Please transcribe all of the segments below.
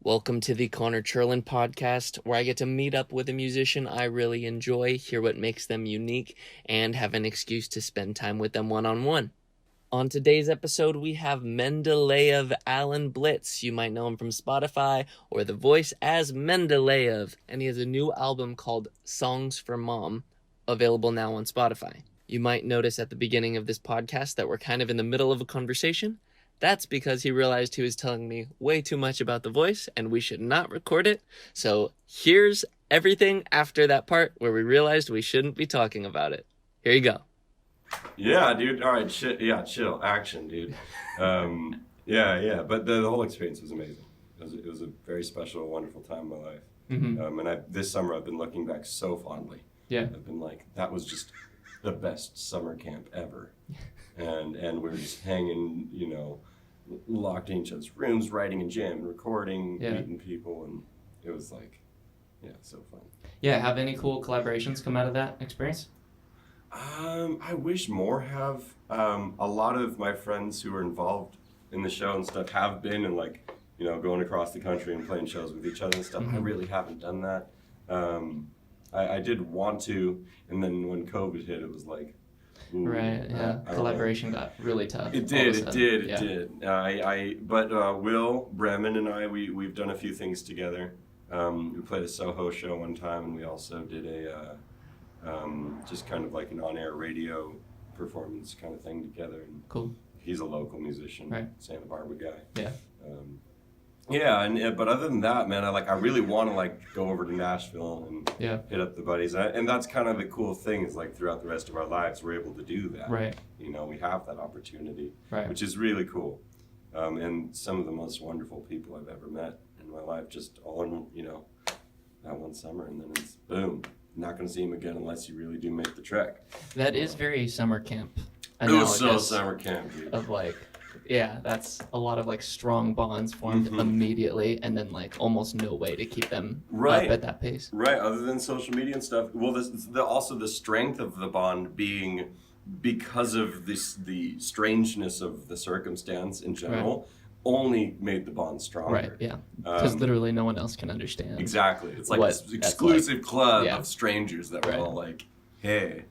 Welcome to the Cherland podcast, where I get to meet up with a musician I really enjoy, hear what makes them unique, and have an excuse to spend time with them one-on-one. On today's episode, we have Mendeleyev Alan Blitz. You might know him from Spotify or the voice as Mendeleyev, and he has a new album called Songs for Mom, available now on Spotify. You might notice at the beginning of this podcast that we're kind of in the middle of a conversation. That's because he realized he was telling me way too much about the voice and we should not record it. So here's everything after that part where we realized we shouldn't be talking about it. Here you go. Yeah, dude. All right, chill. Action, dude. Yeah. But the whole experience was amazing. It was a very special, wonderful time in my life. Mm-hmm. This summer I've been looking back so fondly. Yeah. I've been like, that was just the best summer camp ever. And we're just hanging, locked in each other's rooms, writing and jamming, recording, meeting people, and it was like, so fun. Yeah, have any cool collaborations come out of that experience? I wish more have. A lot of my friends who are involved in the show and stuff have been, and going across the country and playing shows with each other and stuff. Mm-hmm. I really haven't done that. I did want to, and then when COVID hit, it was like, ooh, right, yeah. Collaboration got really tough. It did. But Will Bremen and I, we've done a few things together. We played a Soho show one time, and we also did a just kind of like an on-air radio performance kind of thing together. And cool. He's a local musician, right. Santa Barbara guy. Yeah. But other than that, man, I really want to go over to Nashville and hit up the buddies, and that's kind of the cool thing is throughout the rest of our lives we're able to do that. Right. We have that opportunity, right. Which is really cool, and some of the most wonderful people I've ever met in my life, just all in that one summer, and then it's boom. Not going to see him again unless you really do make the trek. That is very summer camp. It was so summer camp, dude. Of that's a lot of strong bonds formed immediately, and then almost no way to keep them up at that pace. Right, other than social media and stuff. Well, also the strength of the bond being because of the strangeness of the circumstance in general. Right. Only made the bond stronger. Right, yeah. Because literally no one else can understand. Exactly. It's this exclusive club of strangers that were all hey,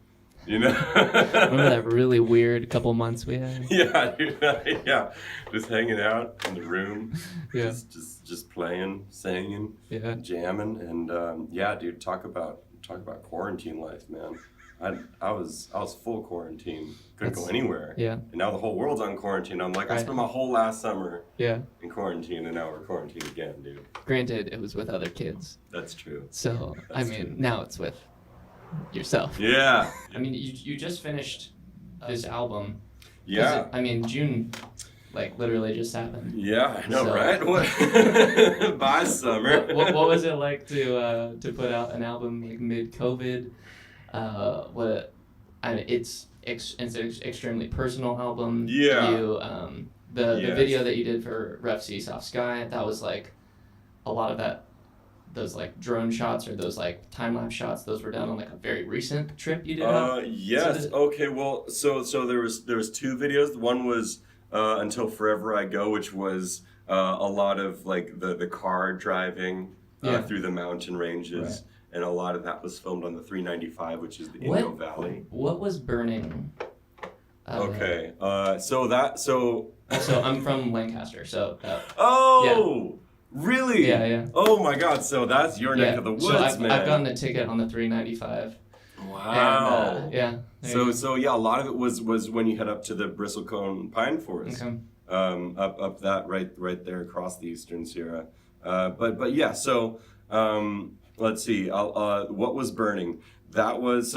Remember that really weird couple months we had? Yeah. Just hanging out in the room. Yeah. Just playing, singing, jamming, and dude, talk about quarantine life, man. I was full quarantine. Couldn't go anywhere. Yeah. And now the whole world's on quarantine. I'm I spent my whole last summer in quarantine, and now we're quarantined again, dude. Granted, it was with other kids. That's true. So, true. Now it's with yourself. Yeah. You just finished this album. Yeah. June, literally just happened. Yeah, I know, right? What? Bye, summer. What was it like to put out an album mid-COVID? It's an extremely personal album. Yeah. The video that you did for Ref C Soft Sky, that was a lot of that. Those drone shots or those time-lapse shots, those were done on a very recent trip you did. Yes. Okay. Well, so there was two videos. One was Until Forever I Go, which was a lot of the car driving through the mountain ranges. Right. And a lot of that was filmed on the 395, which is the Inyo Valley. What was burning? Okay. So I'm from Lancaster, so. Really? Yeah. Oh my God! So that's your neck of the woods, man. I've gotten a ticket on the 395. Wow. And, So a lot of it was when you head up to the Bristlecone Pine Forest. Okay. Up that right there across the Eastern Sierra. But yeah. So let's see. What was burning? That was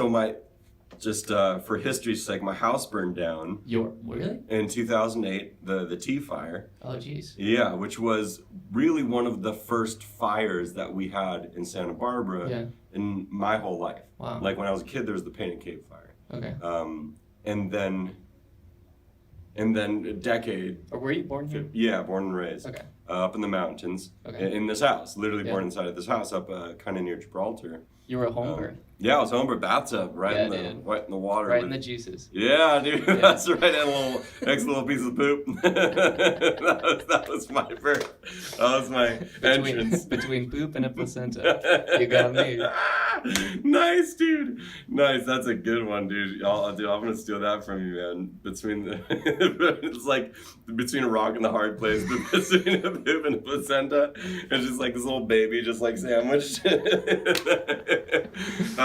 for history's sake, my house burned down. Really? In 2008, the Tea Fire. Oh, jeez. Yeah, which was really one of the first fires that we had in Santa Barbara in my whole life. Wow. When I was a kid, there was the Painted Cave Fire. Okay. And then a decade. Were you born here? Yeah, born and raised. Okay. Up in the mountains. Okay. In this house, literally born inside of this house up kind of near Gibraltar. You were a home birth. Yeah, I was home birth bathtub, right in the water. Right in the juices. Yeah, dude, that's right. And a little piece of poop. that was my birth. That was my entrance. Between poop and a placenta. You got me. Nice, dude. Nice. That's a good one, dude. I'm gonna steal that from you, man. It's like between a rock and the hard place, between a poop and a placenta. It's just like this little baby, just like sandwiched.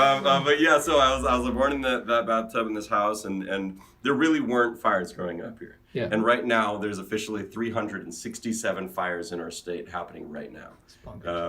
But yeah, so I was born in that bathtub in this house, and there really weren't fires growing up here. Yeah. And right now, there's officially 367 fires in our state happening right now.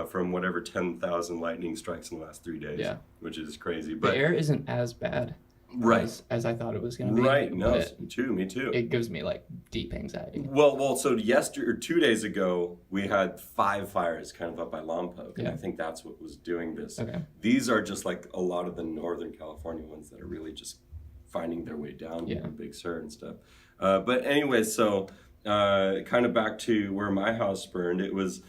From whatever 10,000 lightning strikes in the last 3 days. Yeah. Which is crazy. But the air isn't as bad. Right. As I thought it was going to be. Right. No, me too. It gives me like deep anxiety. Well, so 2 days ago, we had 5 fires kind of up by Lompoc, and I think that's what was doing this. Okay. These are just like a lot of the Northern California ones that are really just finding their way down to Big Sur and stuff. But anyway, so kind of back to where my house burned, it was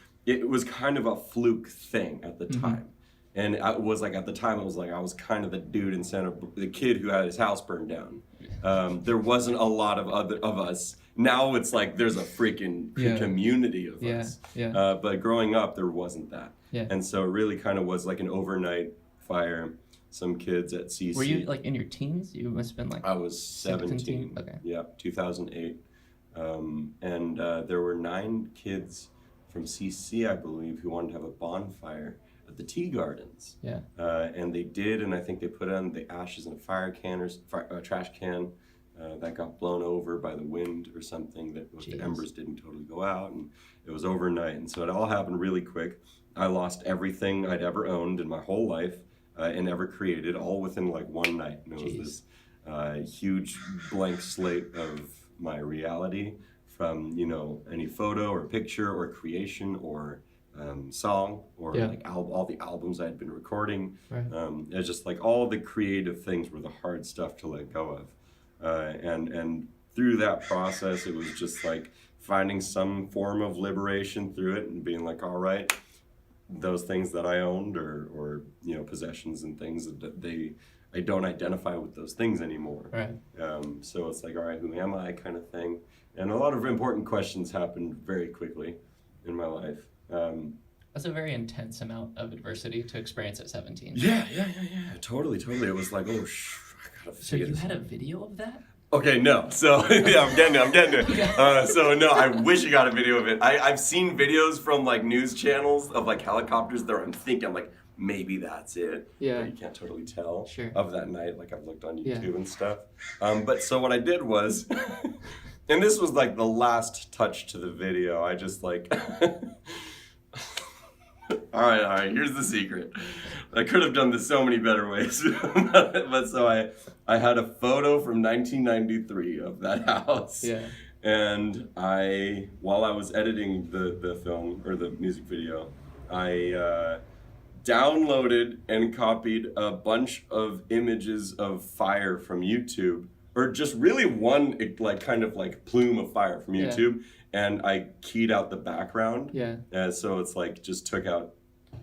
kind of a fluke thing at the time. And it was like, at the time, it was like I was kind of the dude in the kid who had his house burned down. There wasn't a lot of us. Now it's like there's a freaking community of us. Yeah. But growing up, there wasn't that. Yeah. And so it really kind of was like an overnight fire. Some kids at CC. Were you like in your teens? You must have been like... I was 17. Okay. Yeah, 2008. And there were 9 kids from CC, I believe, who wanted to have a bonfire at the tea gardens. Yeah. And they did, and I think they put on the ashes in a trash can that got blown over by the wind or something. The embers didn't totally go out, and it was overnight. And so it all happened really quick. I lost everything I'd ever owned in my whole life and ever created, all within like one night. And it was this huge blank slate of my reality from, any photo or picture or creation or song or like all the albums I had been recording. Right. It's just like all the creative things were the hard stuff to let go of. And through that process, it was just like finding some form of liberation through it and being like, all right, those things that I owned or possessions and things that I don't identify with those things anymore. Right. So it's like, all right, who am I kind of thing. And a lot of important questions happened very quickly in my life. That's a very intense amount of adversity to experience at 17. Yeah. Totally. It was like, I gotta. So you had a video of that? Okay, no. So yeah, I'm getting it. So no, I wish I got a video of it. I've seen videos from like news channels of like helicopters there. I'm like, maybe that's it. Yeah. But you can't totally tell of that night. Like I've looked on YouTube and stuff. But so what I did was, and this was like the last touch to the video. I just like. All right, here's the secret. I could have done this so many better ways. But so I had a photo from 1993 of that house. Yeah. And while I was editing the film or the music video, I downloaded and copied a bunch of images of fire from YouTube, or just really one like kind of like plume of fire from YouTube. Yeah. And I keyed out the background. Yeah. So it's like just took out,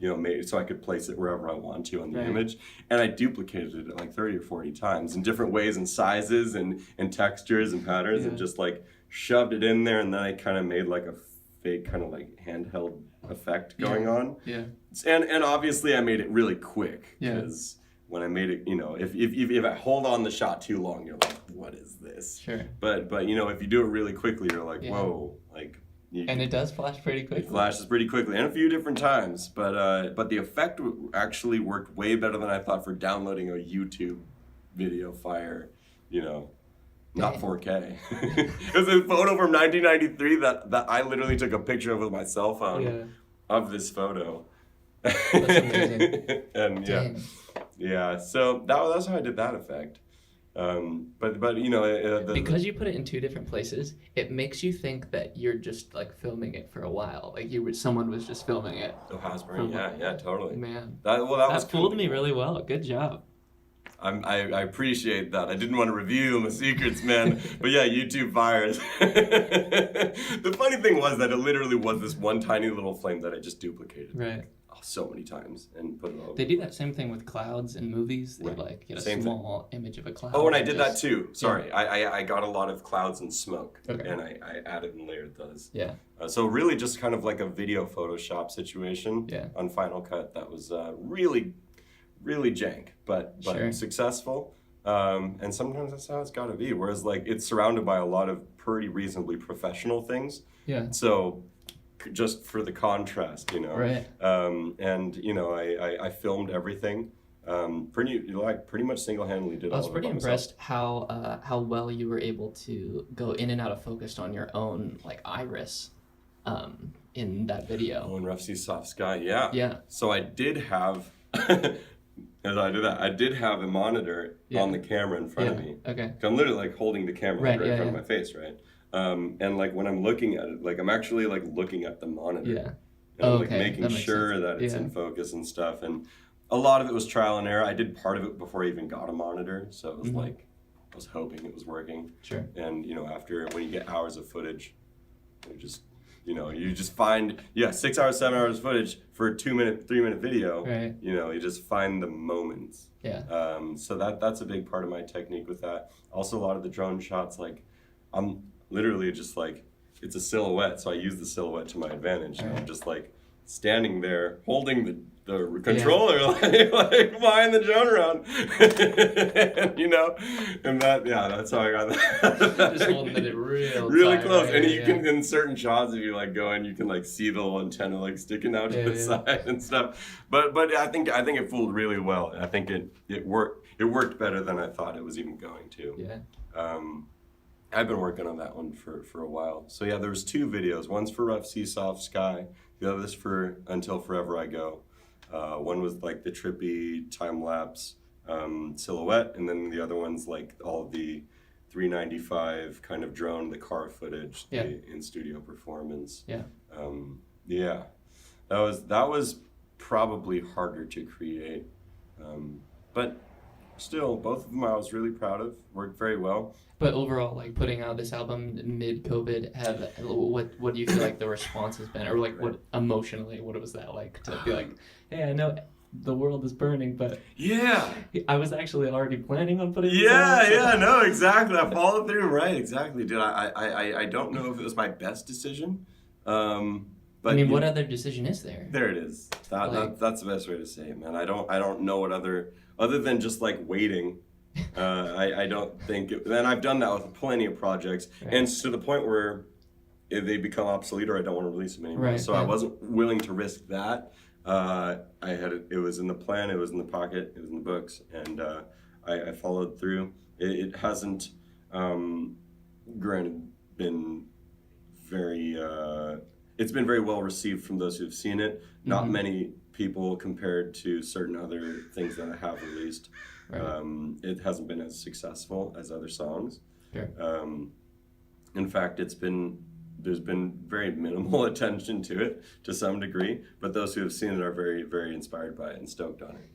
so I could place it wherever I want to on the image. And I duplicated it like 30 or 40 times in different ways and sizes and textures and patterns and just like shoved it in there. And then I kind of made like a fake kind of like handheld effect going on. Yeah. And obviously I made it really quick because when I made it, if I hold on the shot too long, you're like, what is this? Sure. But if you do it really quickly, you're like, whoa, like. And it does flash pretty quickly. It flashes pretty quickly, and a few different times. But the effect actually worked way better than I thought for downloading a YouTube video fire. Not 4K. It was a photo from 1993 that I literally took a picture of with my cell phone of this photo. That's amazing. And yeah. So that's how I did that effect. But because you put it in 2 different places, it makes you think that you're just like filming it for a while, like someone was just filming it. Oh, Hosburn, yeah, totally. Man, that fooled me really well. Good job. I appreciate that. I didn't want to reveal my secrets, man. But yeah, YouTube fires. The funny thing was that it literally was this one tiny little flame that I just duplicated. Right. so many times and put it all. They do that same thing with clouds in movies. They Right. like get a Same small image of a cloud. Oh, and I did that just- too. Sorry, I got a lot of clouds and smoke, Okay. and I added and layered those. Yeah. So really just kind of like a video Photoshop situation on Final Cut that was really, really jank, but Sure. successful. And sometimes that's how it's got to be. Whereas like it's surrounded by a lot of pretty reasonably professional things. Yeah. So just for the contrast, you know. Right. And you know, I filmed everything. Pretty much single-handedly did all of it. I was pretty by myself. impressed how well you were able to go in and out of focus on your own like iris in that video. Oh, in Rough Sea Soft Sky, yeah. Yeah. So I did have, as I did that, I did have a monitor on the camera in front of me. Okay. I'm literally like holding the camera right in front of yeah. my face, right? And like when I'm looking at it, like I'm actually like looking at the monitor. Yeah. And I'm like Okay, making that makes sure sense. that it's Yeah. in focus and stuff. And a lot of it was trial and error. I did part of it before I even got a monitor. So it was like, I was hoping it was working. Sure. And, you know, after, when you get hours of footage, you just find, 6 hours, 7 hours of footage for a 2-minute, 3-minute video. Right. You know, you just find the moments. Yeah. So that's a big part of my technique with that. Also, a lot of the drone shots, like, I'm literally just like, it's a silhouette, so I use the silhouette to my advantage. And I'm just like standing there holding the controller, like flying the drone around. And, you know, and that's how I got that. Just holding it really tight, close. right? And you can, in certain shots, if you like go in, you can like see the little antenna like sticking out to the side and stuff. But I think it fooled really well. I think it worked. It worked better than I thought it was even going to. Yeah. I've been working on that one for a while. So yeah, there was 2 videos. One's for Rough Sea Soft Sky. The other's for Until Forever I Go. One was like the trippy time-lapse silhouette, and then the other one's like all the 395 kind of drone, the car footage, the in-studio performance. Yeah. That was probably harder to create. But still, both of them I was really proud of. Worked very well. But overall, like putting out this album mid-COVID, what do you feel like the response has been, or like what emotionally, what was that like to be like, hey, I know the world is burning, but I was actually already planning on putting this out, no, exactly. I followed through, right? Exactly, dude. I don't know if it was my best decision, but I mean, what other decision is there? There it is. That's the best way to say it, man. I don't know what other than just like waiting. I don't think and I've done that with plenty of projects, and it's to the point where if they become obsolete or I don't want to release them anymore. So I wasn't willing to risk that. It was in the plan, it was in the pocket, it was in the books, and I followed through. It hasn't, granted, been very. It's been very well received from those who've seen it. Not many people compared to certain other things that I have released. It hasn't been as successful as other songs. Sure. In fact, there's been very minimal attention to it to some degree, but those who have seen it are very, very inspired by it and stoked on it.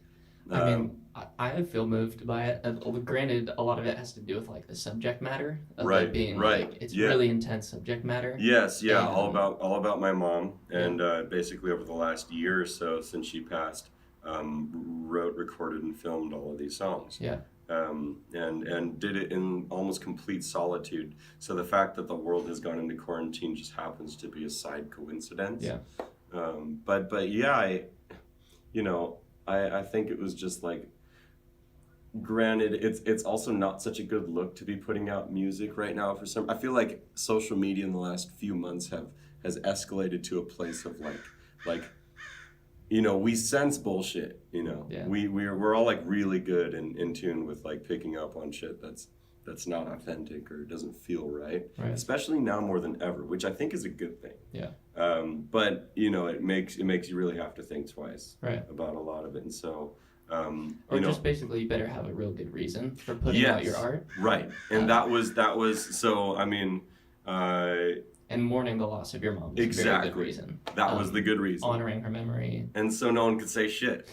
I mean, I feel moved by it. Granted, a lot of it has to do with like the subject matter of it being like, it's really intense subject matter. Yes, all about my mom, and basically over the last year or so since she passed, wrote, recorded, and filmed all of these songs. Yeah. And did it in almost complete solitude. So the fact that the world has gone into quarantine just happens to be a side coincidence. Yeah. But yeah, I think it was just like, granted, it's also not such a good look to be putting out music right now for some. I feel like social media in the last few months has escalated to a place of like we sense bullshit, Yeah. We're all like really good and in tune with like picking up on shit that's not authentic or doesn't feel right. Especially now more than ever, which I think is a good thing. Yeah. But it makes you really have to think twice about a lot of it, and so or just basically you better have a real good reason for putting out your art. Right. And that was so I mean and mourning the loss of your mom is a very good reason. That was the good reason. Honoring her memory. And so no one could say shit.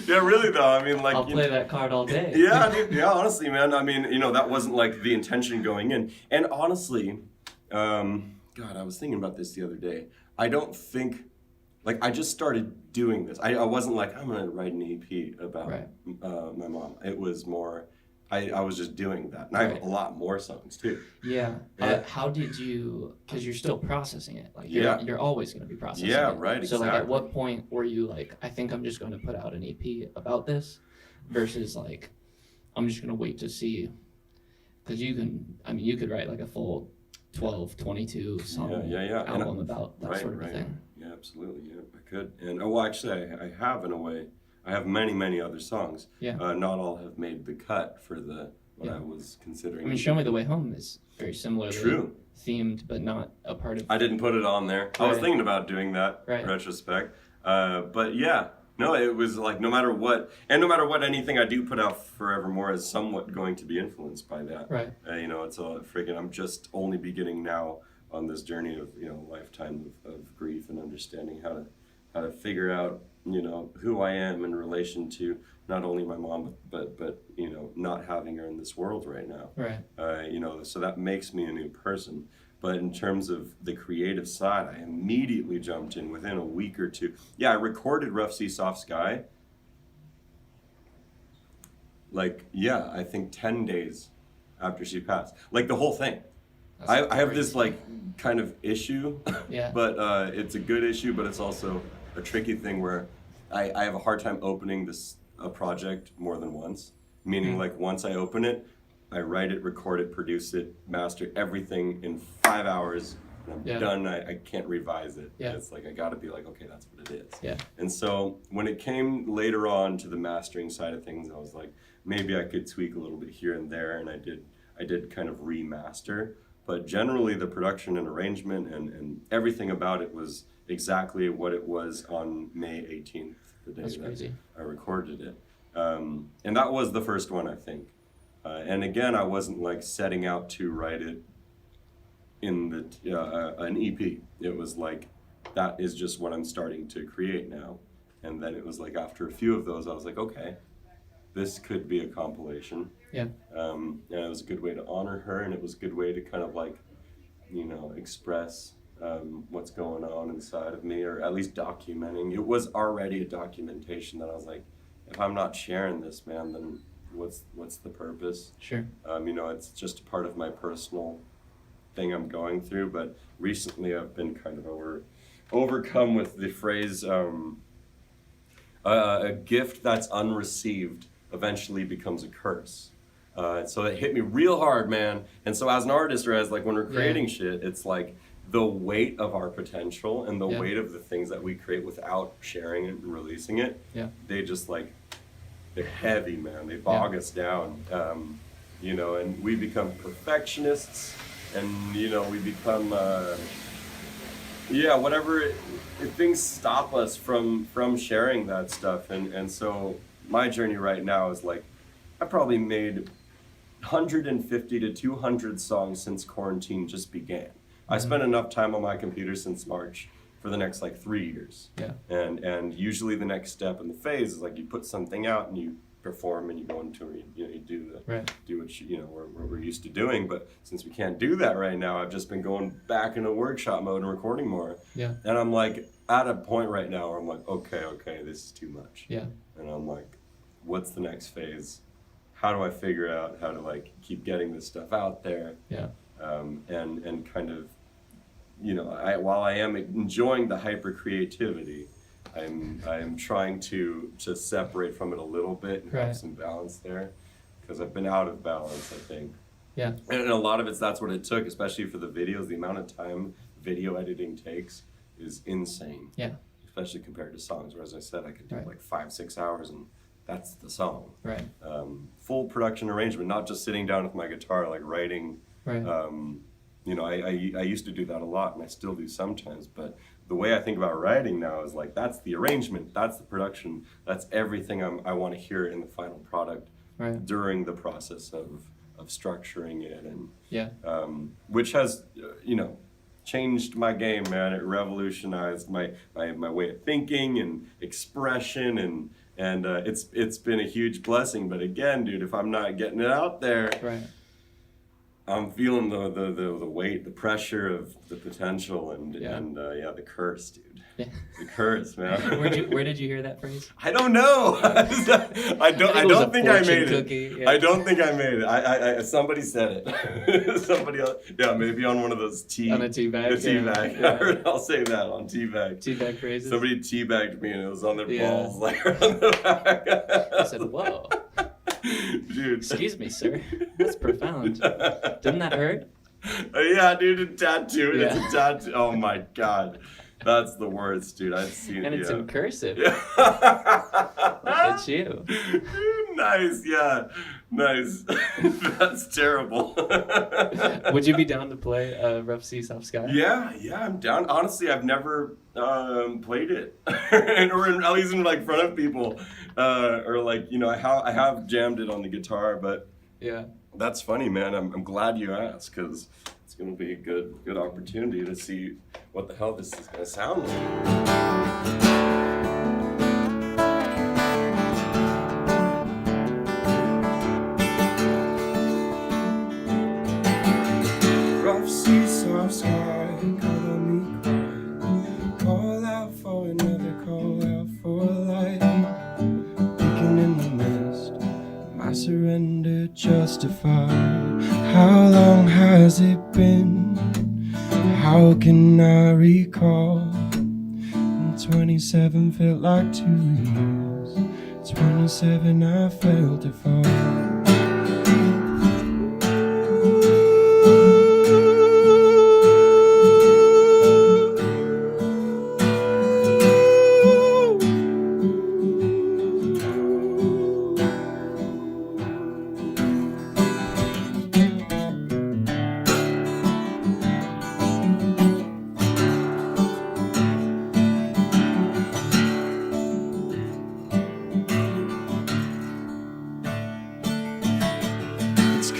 Yeah, really though. I mean, like I'll play that card all day. Yeah, dude, honestly, man. I mean, that wasn't like the intention going in. And honestly, God, I was thinking about this the other day. I don't think, like, I just started doing this. I wasn't like, I'm going to write an EP about my mom. It was more, I was just doing that. And I have a lot more songs, too. Yeah. How did you, because you're still processing it. Like, you're always going to be processing it. Yeah, right, so, exactly. like, at what point were you like, I think I'm just going to put out an EP about this versus, like, I'm just going to wait to see, because you could write, like, a full 12, 22 song album about that sort of thing. Yeah, absolutely. Yeah, I could. And, well, actually, I have, in a way. I have many, many other songs. Yeah. Not all have made the cut for what I was considering. I mean, Show Me the Way Home is very similarly themed, but not a part of... I didn't put it on there. I was thinking about doing that in retrospect. But yeah, no, it was like no matter what anything I do put out forevermore is somewhat going to be influenced by that. Right. It's a freaking, I'm just only beginning now on this journey of, lifetime of grief and understanding how to figure out, who I am in relation to not only my mom, but not having her in this world right now. Right. So that makes me a new person. But in terms of the creative side, I immediately jumped in within a week or two. Yeah, I recorded Rough Sea, Soft Sky. I think 10 days after she passed. Like the whole thing. I have this kind of issue, but it's a good issue, but it's also a tricky thing where I have a hard time opening a project more than once. Meaning once I open it, I write it, record it, produce it, master everything in 5 hours. And I'm done. I can't revise it. Yeah. It's like I got to be like, okay, that's what it is. Yeah. And so when it came later on to the mastering side of things, I was like, maybe I could tweak a little bit here and there, and I did kind of remaster. But generally, the production and arrangement and everything about it was exactly what it was on May 18th, the day that I recorded it. And that was the first one, I think. And again, I wasn't setting out to write it in an EP. It was that is just what I'm starting to create now. And then it was after a few of those, I was like, okay, this could be a compilation. Yeah. And it was a good way to honor her, and it was a good way to kind of express what's going on inside of me, or at least documenting. It was already a documentation that I was like, if I'm not sharing this, man, then what's the purpose? Sure. It's just a part of my personal thing I'm going through, but recently I've been kind of overcome with the phrase, a gift that's unreceived eventually becomes a curse. So it hit me real hard, man. And so as an artist, or as when we're creating shit, it's the weight of our potential and the weight of the things that we create without sharing it and releasing it. Yeah. They just they're heavy, man. They bog us down. And we become perfectionists, and we become whatever things stop us from sharing that stuff. And so my journey right now is I probably made 150 to 200 songs since quarantine just began. I spent enough time on my computer since March for the next 3 years. Yeah. And usually the next step in the phase is you put something out and you perform and you go into it, you do what we're used to doing. But since we can't do that right now, I've just been going back into workshop mode and recording more. Yeah. And I'm at a point right now where I'm okay, this is too much. Yeah. And I'm what's the next phase? How do I figure out how to keep getting this stuff out there? Yeah. And kind of, while I am enjoying the hyper creativity, I'm trying to separate from it a little bit and have some balance there, because I've been out of balance, I think. Yeah. And a lot of that's what it took, especially for the videos. The amount of time video editing takes is insane. Yeah. Especially compared to songs, where, as I said, I could do 5-6 hours and that's the song. Right. Full production arrangement, not just sitting down with my guitar writing. Right. I used to do that a lot, and I still do sometimes, but the way I think about writing now is that's the arrangement, that's the production, that's everything I want to hear in the final product during the process of structuring it, and which has changed my game, man. It revolutionized my way of thinking and expression, and it's been a huge blessing. But again, dude, if I'm not getting it out there, I'm feeling the weight, the pressure of the potential, and the curse, dude. Yeah. The curse, man. Where did you hear that phrase? I don't know. I don't think I made it. Yeah. I don't think I made it. I somebody said it. Somebody else. Yeah, maybe on one of those on a tea bag. Yeah. I'll say that on tea bag. Tea bag phrases. Somebody tea bagged me and it was on their balls, like on the back. I said, "Whoa." Dude. Excuse me, sir. That's profound. Didn't that hurt? Yeah, dude, a tattoo. Yeah. It's a tattoo. Oh my god. That's the worst, dude. I've seen it. And it's in cursive. Yeah. It's you. Nice, yeah. Nice. That's terrible. Would you be down to play Rough Sea, Soft Sky? Yeah, I'm down. Honestly, I've never played it. or at least in like front of people. Or like, I have jammed it on the guitar, but yeah. That's funny, man. I'm glad you asked, because it's going to be a good opportunity to see what the hell this is going to sound like. Rough sea, soft sky, color me cry. Call out for another, call out for a light. Waking in the mist, my surrender justified. How long has it been? How can I recall? 27 felt like 2 years. 27 I felt to fall.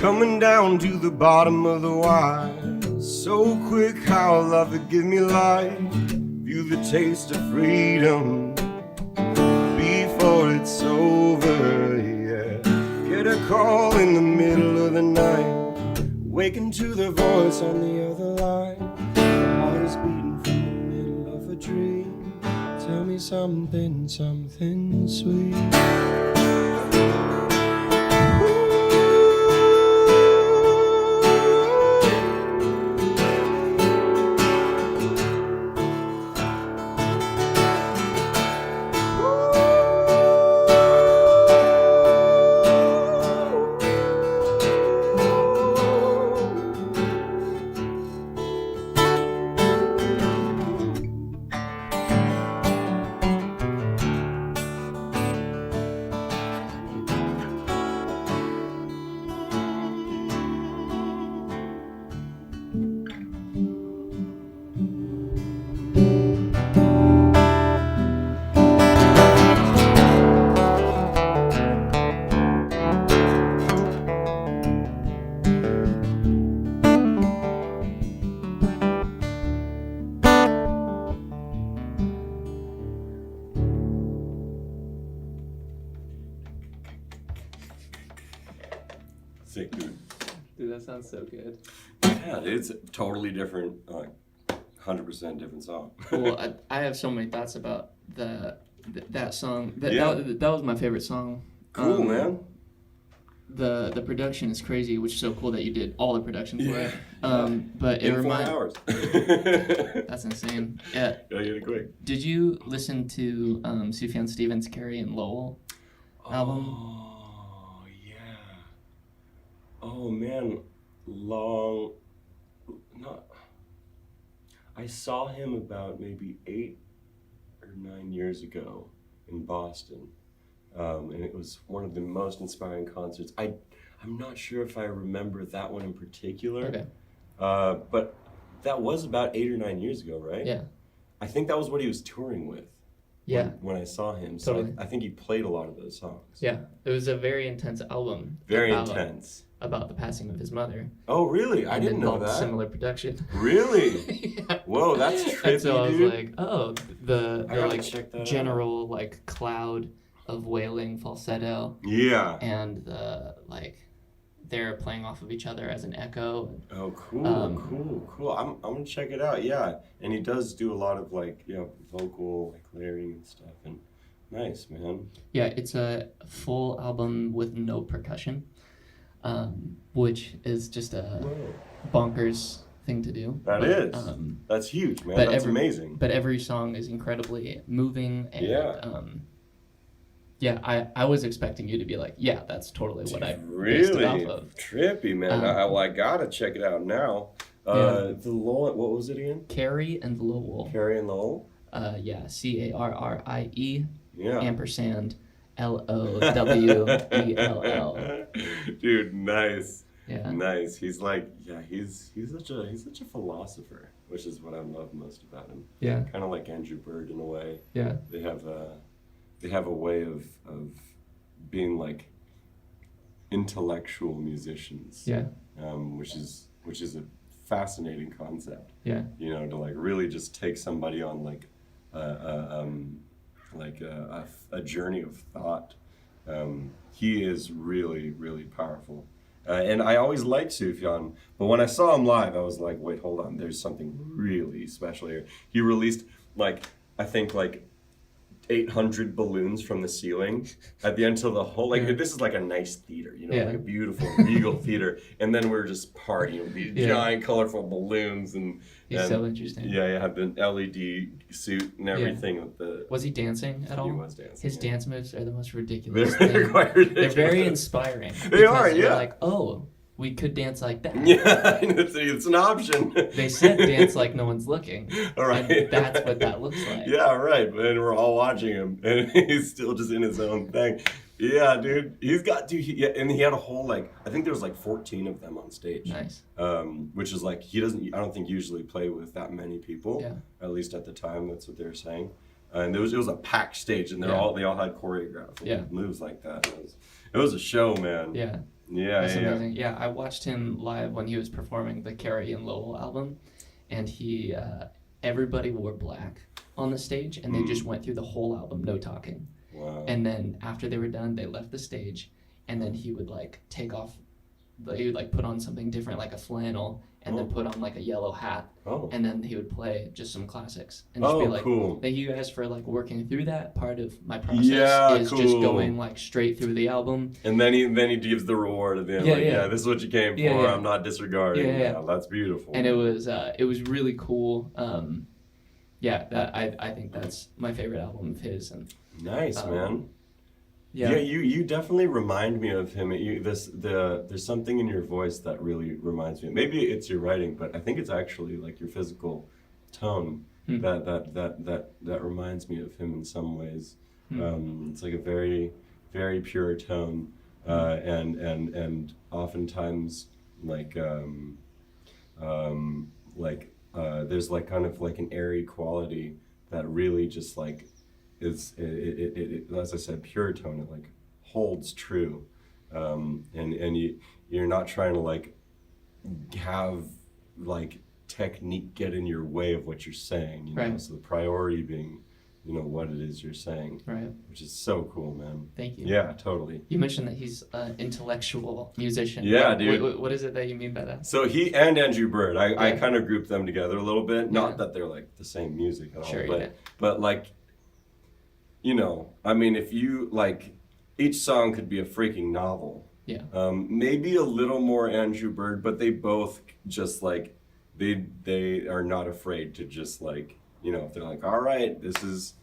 Coming down to the bottom of the wire. So quick how love would give me life. Feel the taste of freedom before it's over, yeah. Get a call in the middle of the night. Waking to the voice on the other line. My heart is beating from the middle of a dream. Tell me something sweet. Sick, dude. Dude, that sounds so good. Yeah, it's a totally different, 100% different song. Well, I have so many thoughts about that song. That was my favorite song. Cool, man. The production is crazy, which is so cool that you did all the production for it. But it reminds 4 hours. That's insane. Yeah. Yeah, you did it quick. Did you listen to Sufjan Stevens' Carrie and Lowell album? Oh yeah. Oh man, I saw him about maybe 8 or 9 years ago in Boston. And it was one of the most inspiring concerts. I'm not sure if I remember that one in particular. Okay. But that was about 8 or 9 years ago, right? Yeah. I think that was what he was touring with. Yeah. When I saw him. So totally. I think he played a lot of those songs. Yeah. It was a very intense album. Very intense. About the passing of his mother. Oh, really? I didn't know that. Similar production. Really? Yeah. Whoa, that's trippy, and so I was dude. like, oh, the like general like cloud of wailing falsetto. Yeah. And the like they're playing off of each other as an echo. Oh, cool. I'm gonna check it out. Yeah, and he does do a lot of like vocal like layering and stuff. And nice, man. Yeah, it's a full album with no percussion, which is just a bonkers thing to do. That's huge, man. That's amazing. But every song is incredibly moving. And, I was expecting you to be like, yeah, that's totally what I based it off of. Trippy, man. I gotta check it out now. The Lowell, what was it again? Carrie and Lowell. Carrie and Lowell? Carrie. Yeah. Ampersand LOWELL. Dude, nice. Yeah. Nice. He's like, he's such a philosopher, which is what I love most about him. Yeah. Kind of like Andrew Bird in a way. Yeah. They have a way of being like intellectual musicians. Yeah. Which is a fascinating concept. Yeah. To like really just take somebody on like a journey of thought. He is really, really powerful. And I always liked Sufjan, but when I saw him live, I was like, wait, hold on, there's something really special here. He released I think 800 balloons from the ceiling at the end of the whole, this is like a nice theater, like a beautiful, regal theater. And then we're just partying with these giant, colorful balloons. He's so interesting. Yeah, he had the LED suit and everything. Yeah. Was he dancing at all? He was dancing. His dance moves are the most ridiculous They're quite ridiculous. They're very inspiring. They are, yeah. You're like, oh, we could dance like that. Yeah, it's an option. They said dance like no one's looking. All right. And that's what that looks like. Yeah, right. And we're all watching him, and he's still just in his own thing. Yeah, dude. And he had a whole, I think there was 14 of them on stage. Nice. Which is I don't think usually play with that many people. Yeah. At least at the time, that's what they were saying. And it was a packed stage, and they all had choreographed moves like that. It was a show, man. Yeah. Yeah, that's amazing. Yeah, I watched him live when he was performing the Carrie and Lowell album, and everybody wore black on the stage, and they just went through the whole album, no talking. Wow. And then after they were done, they left the stage, and then he would take off, he would put on something different, like a flannel, and then put on a yellow hat, and then he would play just some classics, and just be like, cool. Thank you guys for working through that. Part of my process is just going straight through the album. And then he gives the reward at the end. This is what you came for. Yeah. I'm not disregarding. Yeah. That's beautiful. And it was really cool. I think that's my favorite album of his. And nice, man. Yeah, you definitely remind me of him. There's something in your voice that really reminds me. Maybe it's your writing, but I think it's actually your physical tone that reminds me of him in some ways. It's a very, very pure tone, and oftentimes there's kind of an airy quality that really just is it as I said, pure tone. It holds true, and you're not trying to have technique get in your way of what you're saying. Right. So the priority being, what it is you're saying. Right. Which is so cool, man. Thank you. Yeah, totally. You mentioned that he's an intellectual musician. Yeah, dude. What is it that you mean by that? So he and Andrew Bird, I kind of grouped them together a little bit. Not that they're the same music at all, but if you each song could be a freaking novel. Yeah. Maybe a little more Andrew Bird, but they both just they are not afraid to just if they're all right, this is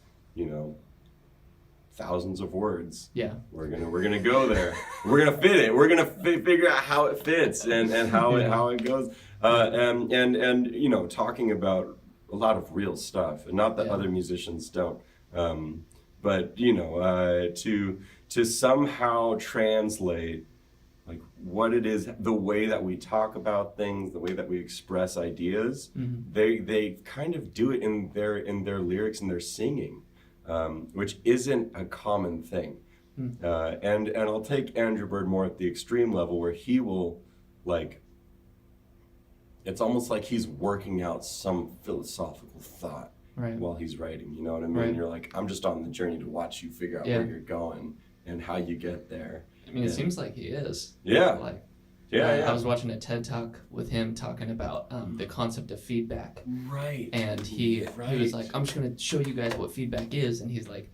thousands of words. Yeah. We're gonna go there. We're gonna fit it. We're gonna figure out how it fits and how it goes. And talking about a lot of real stuff, and not that other musicians don't. But to somehow translate what it is, the way that we talk about things, the way that we express ideas, they kind of do it in their lyrics and their singing, which isn't a common thing. And I'll take Andrew Bird more at the extreme level, where he will it's almost like he's working out some philosophical thought. Right. While he's writing, you know what I mean? Right. You're I'm just on the journey to watch you figure out where you're going and how you get there. I mean, it seems like he is. Yeah. I was watching a TED Talk with him talking about the concept of feedback. Right. And he was like, I'm just going to show you guys what feedback is. And he's like,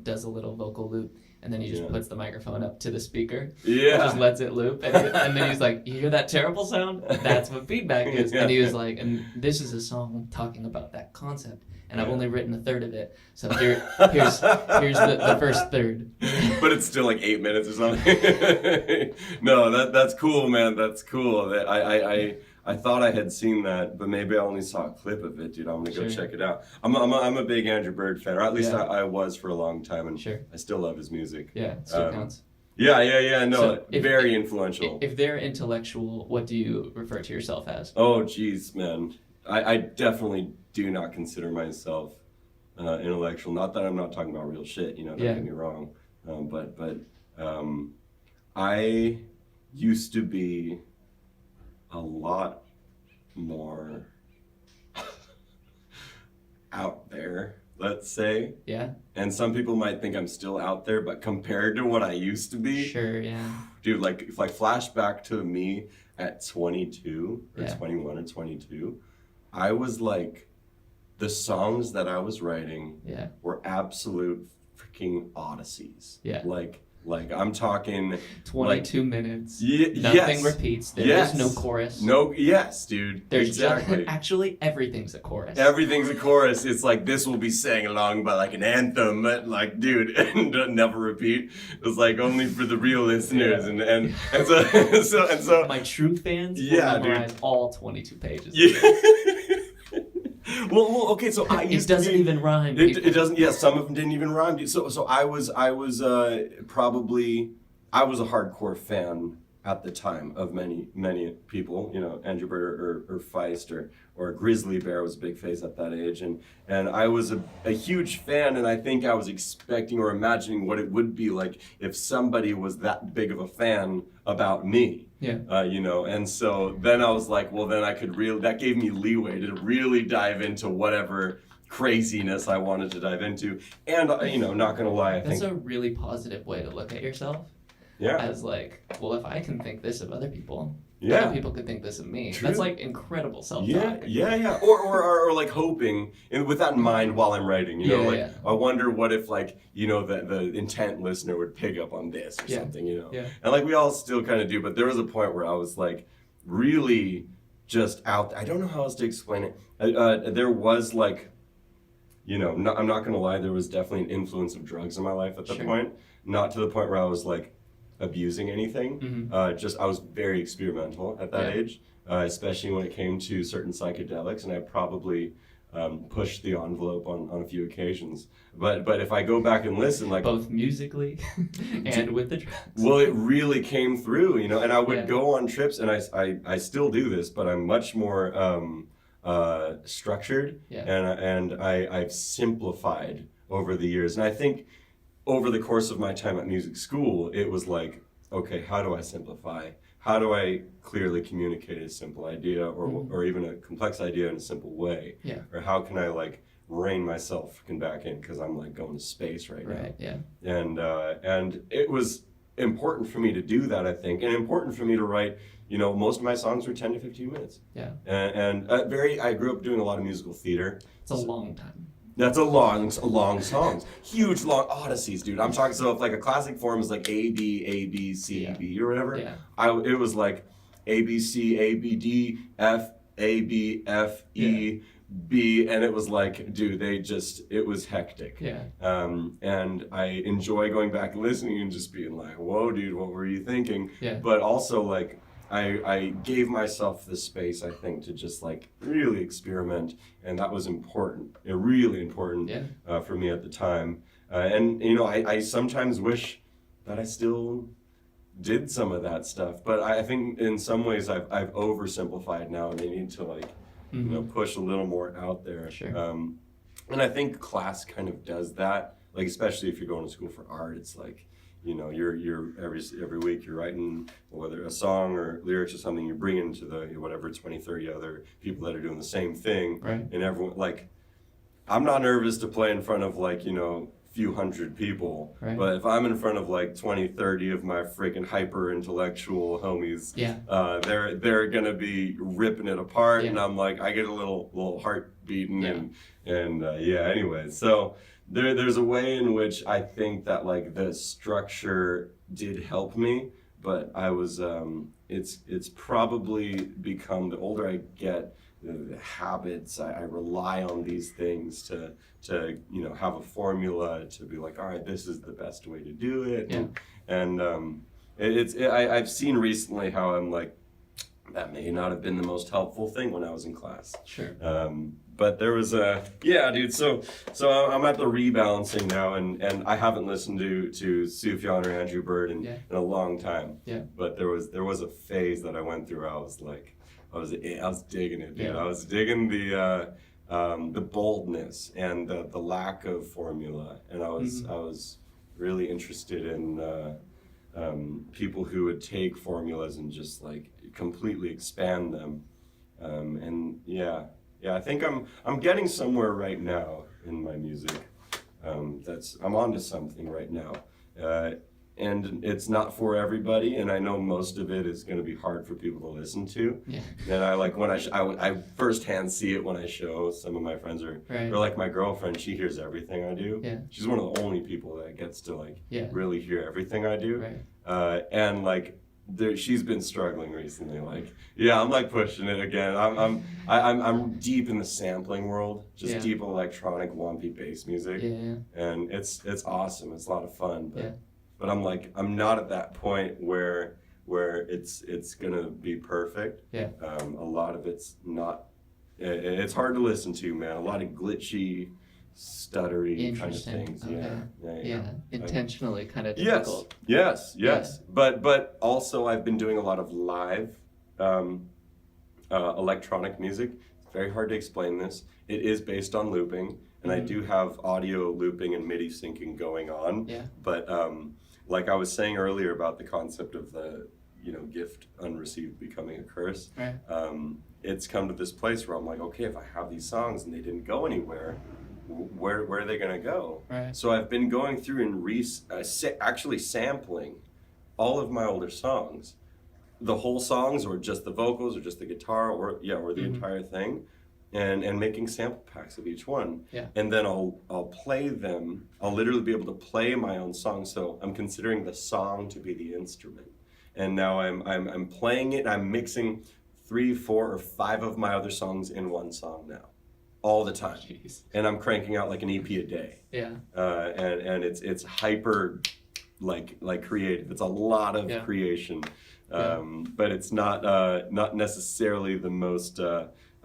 does a little vocal loop. And then he just puts the microphone up to the speaker. Yeah. And just lets it loop. And then he's like, you hear that terrible sound? That's what feedback is. And he was like, and this is a song talking about that concept. And I've only written a third of it. So here's the first third. But it's still like 8 minutes or something. No, that's cool, man. That's cool. I thought I had seen that, but maybe I only saw a clip of it, dude. I'm gonna go check it out. I'm a big Andrew Bird fan, or at least I was for a long time, and I still love his music. Yeah, it still counts. Yeah. No, so very influential. If they're intellectual, what do you refer to yourself as? Oh, geez, man. I definitely do not consider myself intellectual. Not that I'm not talking about real shit, don't get me wrong. But I used to be a lot more out there, let's say. Yeah. And some people might think I'm still out there, but compared to what I used to be, sure, yeah. Dude, like flashback to me at 22 or 21 or 22, I was like, the songs that I was writing were absolute freaking odysseys. Yeah. Like I'm talking 22 minutes. Nothing repeats. There is no chorus. No, yes, dude. There's exactly. Actually, everything's a chorus. Everything's a chorus. It's like this will be sang along by like an anthem, but like, dude, and never repeat. It's like only for the real listeners, and so my true fans will memorize all 22 pages. Yeah. Well, okay. So I used it doesn't even rhyme. It doesn't. Yeah, some of them didn't even rhyme. So I was probably a hardcore fan at the time of many people. Andrew Bird or Feist or Grizzly Bear was a big phase at that age, and I was a huge fan, and I think I was expecting or imagining what it would be like if somebody was that big of a fan about me. Yeah. And so then I was like, well, then I could that gave me leeway to really dive into whatever craziness I wanted to dive into. And, not gonna lie, I think that's a really positive way to look at yourself. Yeah. As like, well, if I can think this of other people, other people could think this of me. True. That's like incredible self-talk. Yeah. Or like hoping, and with that in mind while I'm writing, I wonder what if the intent listener would pick up on this or something, Yeah. And like we all still kind of do, but there was a point where I was like really just out. I don't know how else to explain it. There was like, I'm not gonna lie, there was definitely an influence of drugs in my life at that point. Not to the point where I was like abusing anything. Mm-hmm. I was very experimental at that age, especially when it came to certain psychedelics, and I probably pushed the envelope on a few occasions. But if I go back and listen, like both musically and with the drugs. Well, it really came through, and I would go on trips, and I still do this, but I'm much more structured, and I've simplified over the years, and I think over the course of my time at music school, it was like, okay, how do I simplify? How do I clearly communicate a simple idea or even a complex idea in a simple way? Yeah. Or how can I like rein myself back in because I'm like going to space right now. Right, yeah. And it was important for me to do that, I think, and important for me to write. Most of my songs were 10 to 15 minutes. Yeah. And I grew up doing a lot of musical theater. It's a long time. That's a long songs. Huge, long odysseys, dude. I'm talking, so if like a classic form is like A, B, A, B, C, B, or whatever, it was like A, B, C, A, B, D, F, A, B, F, E, B, and it was like, dude, it was hectic. Yeah. And I enjoy going back and listening and just being like, whoa, dude, what were you thinking? Yeah. But also like, I gave myself the space, I think, to just like really experiment, and that was important, really important for me at the time. And I sometimes wish that I still did some of that stuff, but I think in some ways I've oversimplified now, and I need to like push a little more out there. Sure. And I think class kind of does that, like especially if you're going to school for art, it's like. You're every week you're writing whether a song or lyrics or something, you bring into the whatever 20, 30 other people that are doing the same thing, right? And everyone like, I'm not nervous to play in front of like few hundred people. Right. But if I'm in front of like 20, 30 of my freaking hyper intellectual homies, they're gonna be ripping it apart, and I'm like, I get a little heart beating, and anyway. So there's a way in which I think that like the structure did help me, but I was it's probably become, the older I get, the habits, I rely on these things to have a formula to be like, all right, this is the best way to do it. I've seen recently how I'm like, that may not have been the most helpful thing when I was in class. Sure. But there was dude. So I'm at the rebalancing now, and I haven't listened to Sufjan or Andrew Bird in a long time. Yeah. But there was a phase that I went through. I was like, I was digging it, dude. Yeah. I was digging the boldness and the lack of formula, and I was really interested in people who would take formulas and just like completely expand them, I think I'm getting somewhere right now in my music. I'm onto something right now, and it's not for everybody, and I know most of it is going to be hard for people to listen to. Yeah. And I like when I firsthand see it when I show some of my friends, or like my girlfriend. She hears everything I do. Yeah. She's one of the only people that gets to like really hear everything I do. Right. And like she's been struggling recently. Like, I'm like pushing it again. I'm deep in the sampling world, just deep electronic lumpy bass music. Yeah. And it's awesome. It's a lot of fun. But I'm like, I'm not at that point where it's gonna be perfect. Yeah. A lot of it's not. It's hard to listen to, man. A lot of glitchy, stuttery kind of things. Okay. Yeah. Intentionally kind of difficult. Yes. Yeah. But also I've been doing a lot of live electronic music. It's very hard to explain this. It is based on looping, and I do have audio looping and MIDI syncing going on. Yeah. But like I was saying earlier about the concept of the gift unreceived becoming a curse. Right. It's come to this place where I'm like, okay, if I have these songs and they didn't go anywhere, where are they going to go? Right. So I've been going through and actually sampling all of my older songs, the whole songs, or just the vocals, or just the guitar, or the entire thing, and making sample packs of each one. Yeah. And then I'll play them. I'll literally be able to play my own song. So I'm considering the song to be the instrument. And now I'm playing it. I'm mixing 3, 4, or 5 of my other songs in one song now, all the time. Jeez. And I'm cranking out like an EP a day. Yeah. And it's hyper like creative. It's a lot of creation. But it's not necessarily the most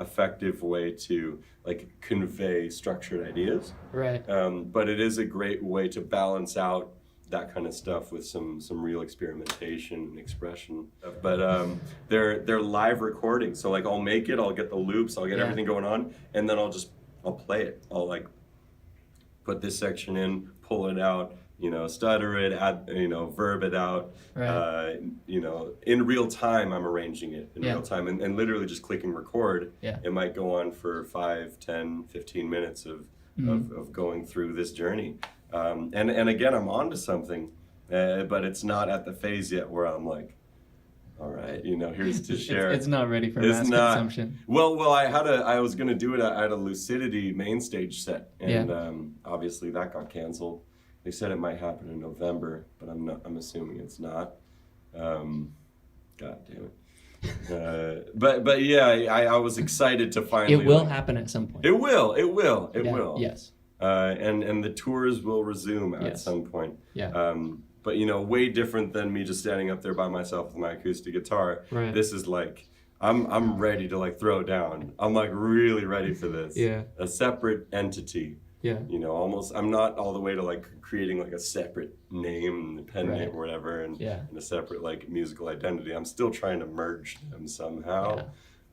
effective way to like convey structured ideas. Right. But it is a great way to balance out that kind of stuff with some real experimentation and expression. But they're live recordings. So like I'll make it, I'll get the loops, I'll get everything going on, and then I'll play it. I'll like put this section in, pull it out, stutter it, add, verb it out. Right. In real time, I'm arranging it in real time, and literally just clicking record. Yeah. It might go on for 5, 10, 15 minutes of going through this journey. And again, I'm onto something, but it's not at the phase yet where I'm like, all right, here's to share. It's not ready for mass consumption. Well, I was gonna do it at a Lucidity main stage set, and obviously that got canceled. They said it might happen in November, but I'm assuming it's not. God damn it. But yeah, I was excited to finally. It will happen at some point. It will. It will. Yes. And the tours will resume at some point. Yeah. But way different than me just standing up there by myself with my acoustic guitar. Right. This is like I'm ready to like throw down. I'm like really ready for this. Yeah. A separate entity. Yeah. Almost I'm not all the way to like creating like a separate name, pen name or whatever, and a separate like musical identity. I'm still trying to merge them somehow. Yeah.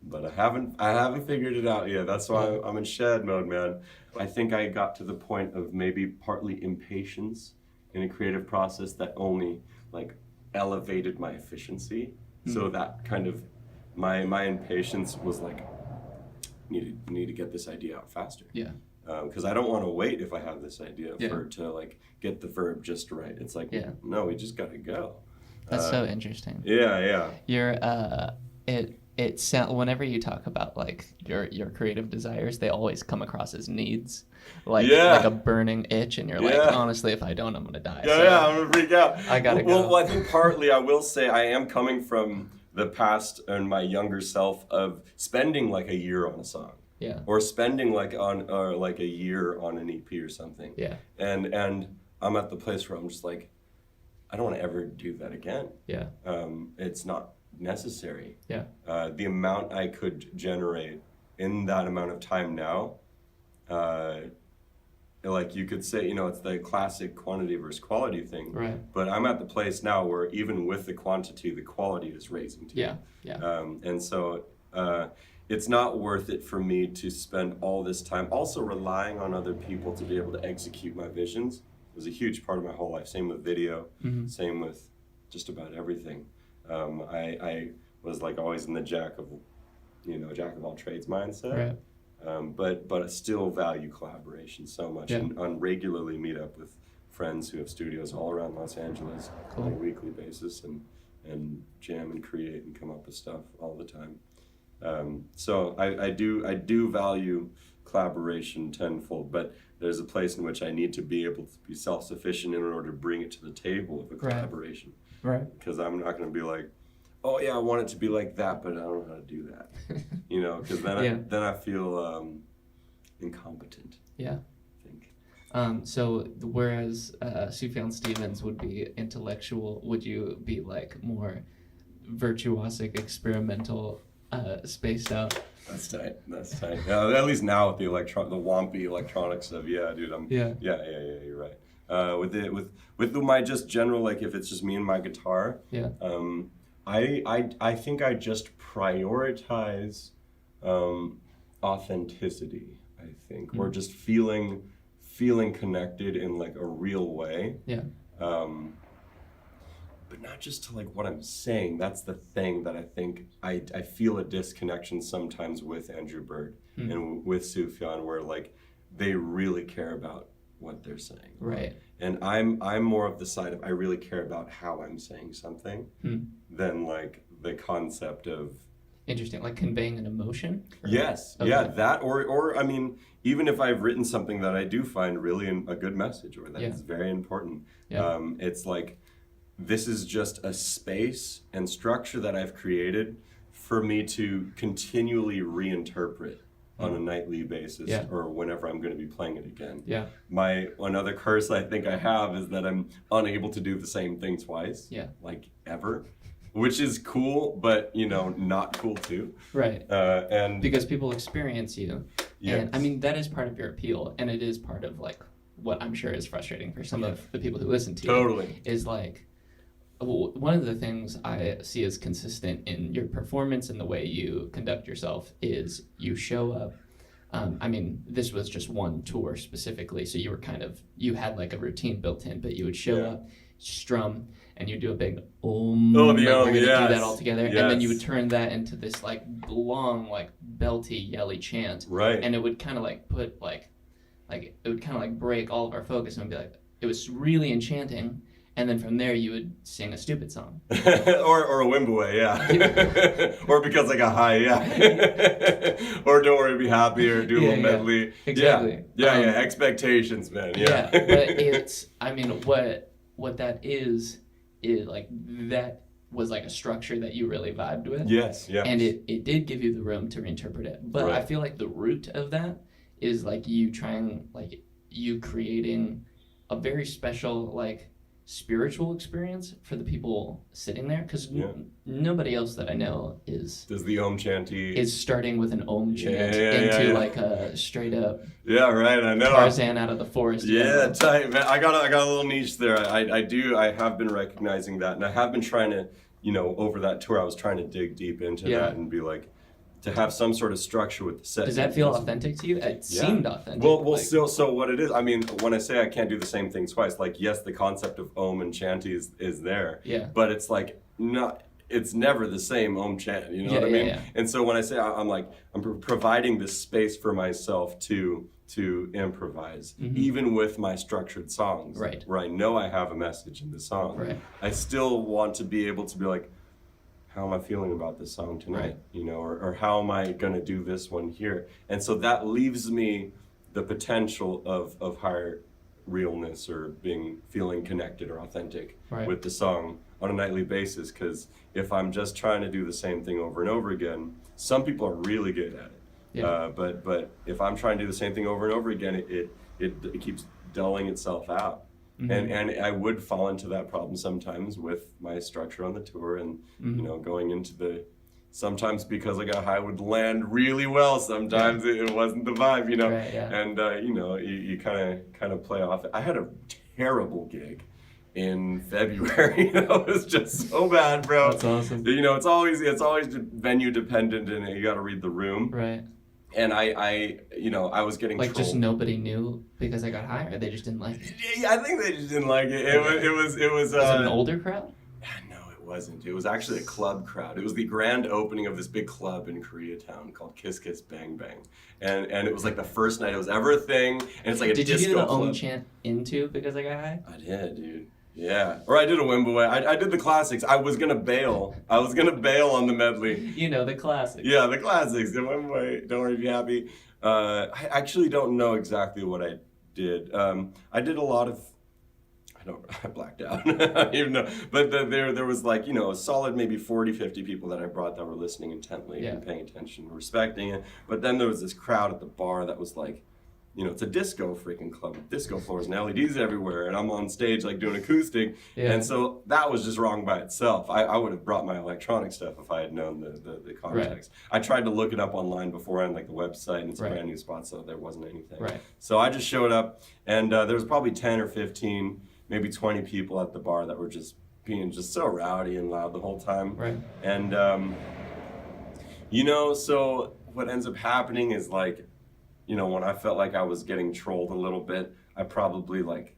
But I haven't figured it out yet. That's why I'm in shed mode, man. I think I got to the point of maybe partly impatience in a creative process that only like elevated my efficiency. So that kind of my impatience was like need to get this idea out faster. Yeah. Because I don't want to wait if I have this idea to like get the verb just right. It's like, no, we just got to go. That's so interesting. Yeah. You're it sound whenever you talk about like your creative desires, they always come across as needs, like a burning itch, and you're like, honestly, if I don't, I'm gonna die. I'm gonna freak out. I gotta go. Well, I think partly I will say I am coming from the past and my younger self of spending like a year on a song. Yeah. Or spending like a year on an EP or something. Yeah. And I'm at the place where I'm just like, I don't want to ever do that again. Yeah. It's not necessary. Yeah. The amount I could generate in that amount of time now, like you could say, it's the classic quantity versus quality thing. Right. But I'm at the place now where even with the quantity, the quality is raising too. Yeah. And so it's not worth it for me to spend all this time also relying on other people to be able to execute my visions. It was a huge part of my whole life. Same with video, same with just about everything. I was like always in the jack of all trades mindset. Right. But I still value collaboration so much and regularly meet up with friends who have studios all around Los Angeles on a weekly basis and jam and create and come up with stuff all the time. So I do value collaboration tenfold, but there's a place in which I need to be able to be self-sufficient in order to bring it to the table of a collaboration. Right. Because I'm not going to be like, oh yeah, I want it to be like that, but I don't know how to do that. Because then I feel incompetent. Yeah. I think. So whereas Sufjan Stevens would be intellectual, would you be like more virtuosic, experimental, spaced out? That's tight. At least now with the wompy electronic stuff, dude. Yeah, you're right. With my just general, like if it's just me and my guitar, I think I just prioritize authenticity. I think, or just feeling connected in like a real way. Yeah. But not just to like what I'm saying. That's the thing that I think I feel a disconnection sometimes with Andrew Bird and with Sufjan, where like they really care about what they're saying. Right. And I'm more of the side of I really care about how I'm saying something than like the concept of. Interesting, like conveying an emotion? Yes, that or I mean, even if I've written something that I do find really a good message or that is very important, it's like, this is just a space and structure that I've created for me to continually reinterpret on a nightly basis or whenever I'm going to be playing it again. Yeah. Another curse I think I have is that I'm unable to do the same thing twice. Yeah. Like ever. Which is cool, but not cool too. Right. And because people experience you. Yes. And I mean that is part of your appeal, and it is part of like what I'm sure is frustrating for some of the people who listen to you. Totally. Is like one of the things I see as consistent in your performance and the way you conduct yourself is you show up. I mean, this was just one tour specifically, so you had like a routine built in, but you would show up, strum, and you do a big we're gonna do that all together, and then you would turn that into this like long, like belty, yelly chant, right? And it would kind of like put like it would kind of like break all of our focus and be like, it was really enchanting. And then from there, you would sing a stupid song. or a Wimboe, or because I got high, or don't worry, be happy, or do a little medley. Exactly. Yeah, expectations, man. Yeah. But it's, I mean, what that is like, that was like a structure that you really vibed with. Yes. And it did give you the room to reinterpret it. But I feel like the root of that is like you creating a very special, like, spiritual experience for the people sitting there, because nobody else that I know does the Om chanty is starting with an Om chant like a straight up I know Tarzan out of the forest. Tight, man. I got a little niche there. I have been recognizing that, and I have been trying to over that tour I was trying to dig deep into that and be like, to have some sort of structure with the set. Does that feel authentic to you? It seemed authentic. Well, still, so what it is, I mean, when I say I can't do the same thing twice, like, yes, the concept of Om and chanty is there. Yeah. But it's like, it's never the same Om chant, you know what I mean? And so when I say I'm providing this space for myself to improvise, even with my structured songs, where I know I have a message in the song. I still want to be able to be like, how am I feeling about this song tonight? You know, or how am I gonna do this one here? And so that leaves me the potential of higher realness or feeling connected or authentic with the song on a nightly basis, because if I'm just trying to do the same thing over and over again, some people are really good at it. But if I'm trying to do the same thing over and over again, it keeps dulling itself out. And I would fall into that problem sometimes with my structure on the tour, and you know, going into sometimes because I got high would land really well. Sometimes it wasn't the vibe, you know. And you know, you kind of play off it. I had a terrible gig in February. You know, it was just so bad, bro. That's awesome. You know, it's always venue dependent, and you got to read the room. And I I was getting like trolled. Just nobody knew because I got high, or they just didn't like it. Yeah, I think they just didn't like it. It was. Was it an older crowd? No, it wasn't. It was actually a club crowd. It was the grand opening of this big club in Koreatown called Kiss Kiss Bang Bang, and it was like the first night it was ever a thing, and it's like a disco club. Did you do the Om chant into because I got high? I did, dude. Yeah, or I did a Wimble. I did the classics. I was gonna bail on the medley. You know, the classics. Yeah, the classics. The Wimble. Don't worry, be happy. I actually don't know exactly what I did. I did a lot of. I blacked out. I don't even know. But there was like, you know, a solid maybe 40, 50 people that I brought that were listening intently and paying attention, respecting it. But then there was this crowd at the bar that was like, you know, it's a disco freaking club with disco floors and LEDs everywhere, and I'm on stage like doing acoustic, and so that was just wrong by itself. I would have brought my electronic stuff if I had known the context. I tried to look it up online beforehand, like the website, and it's a brand new spot, so there wasn't anything. So I just showed up, and there was probably 10 or 15, maybe 20 people at the bar that were just being just so rowdy and loud the whole time. And you know, so what ends up happening is like, you know, when I felt like I was getting trolled a little bit, I probably like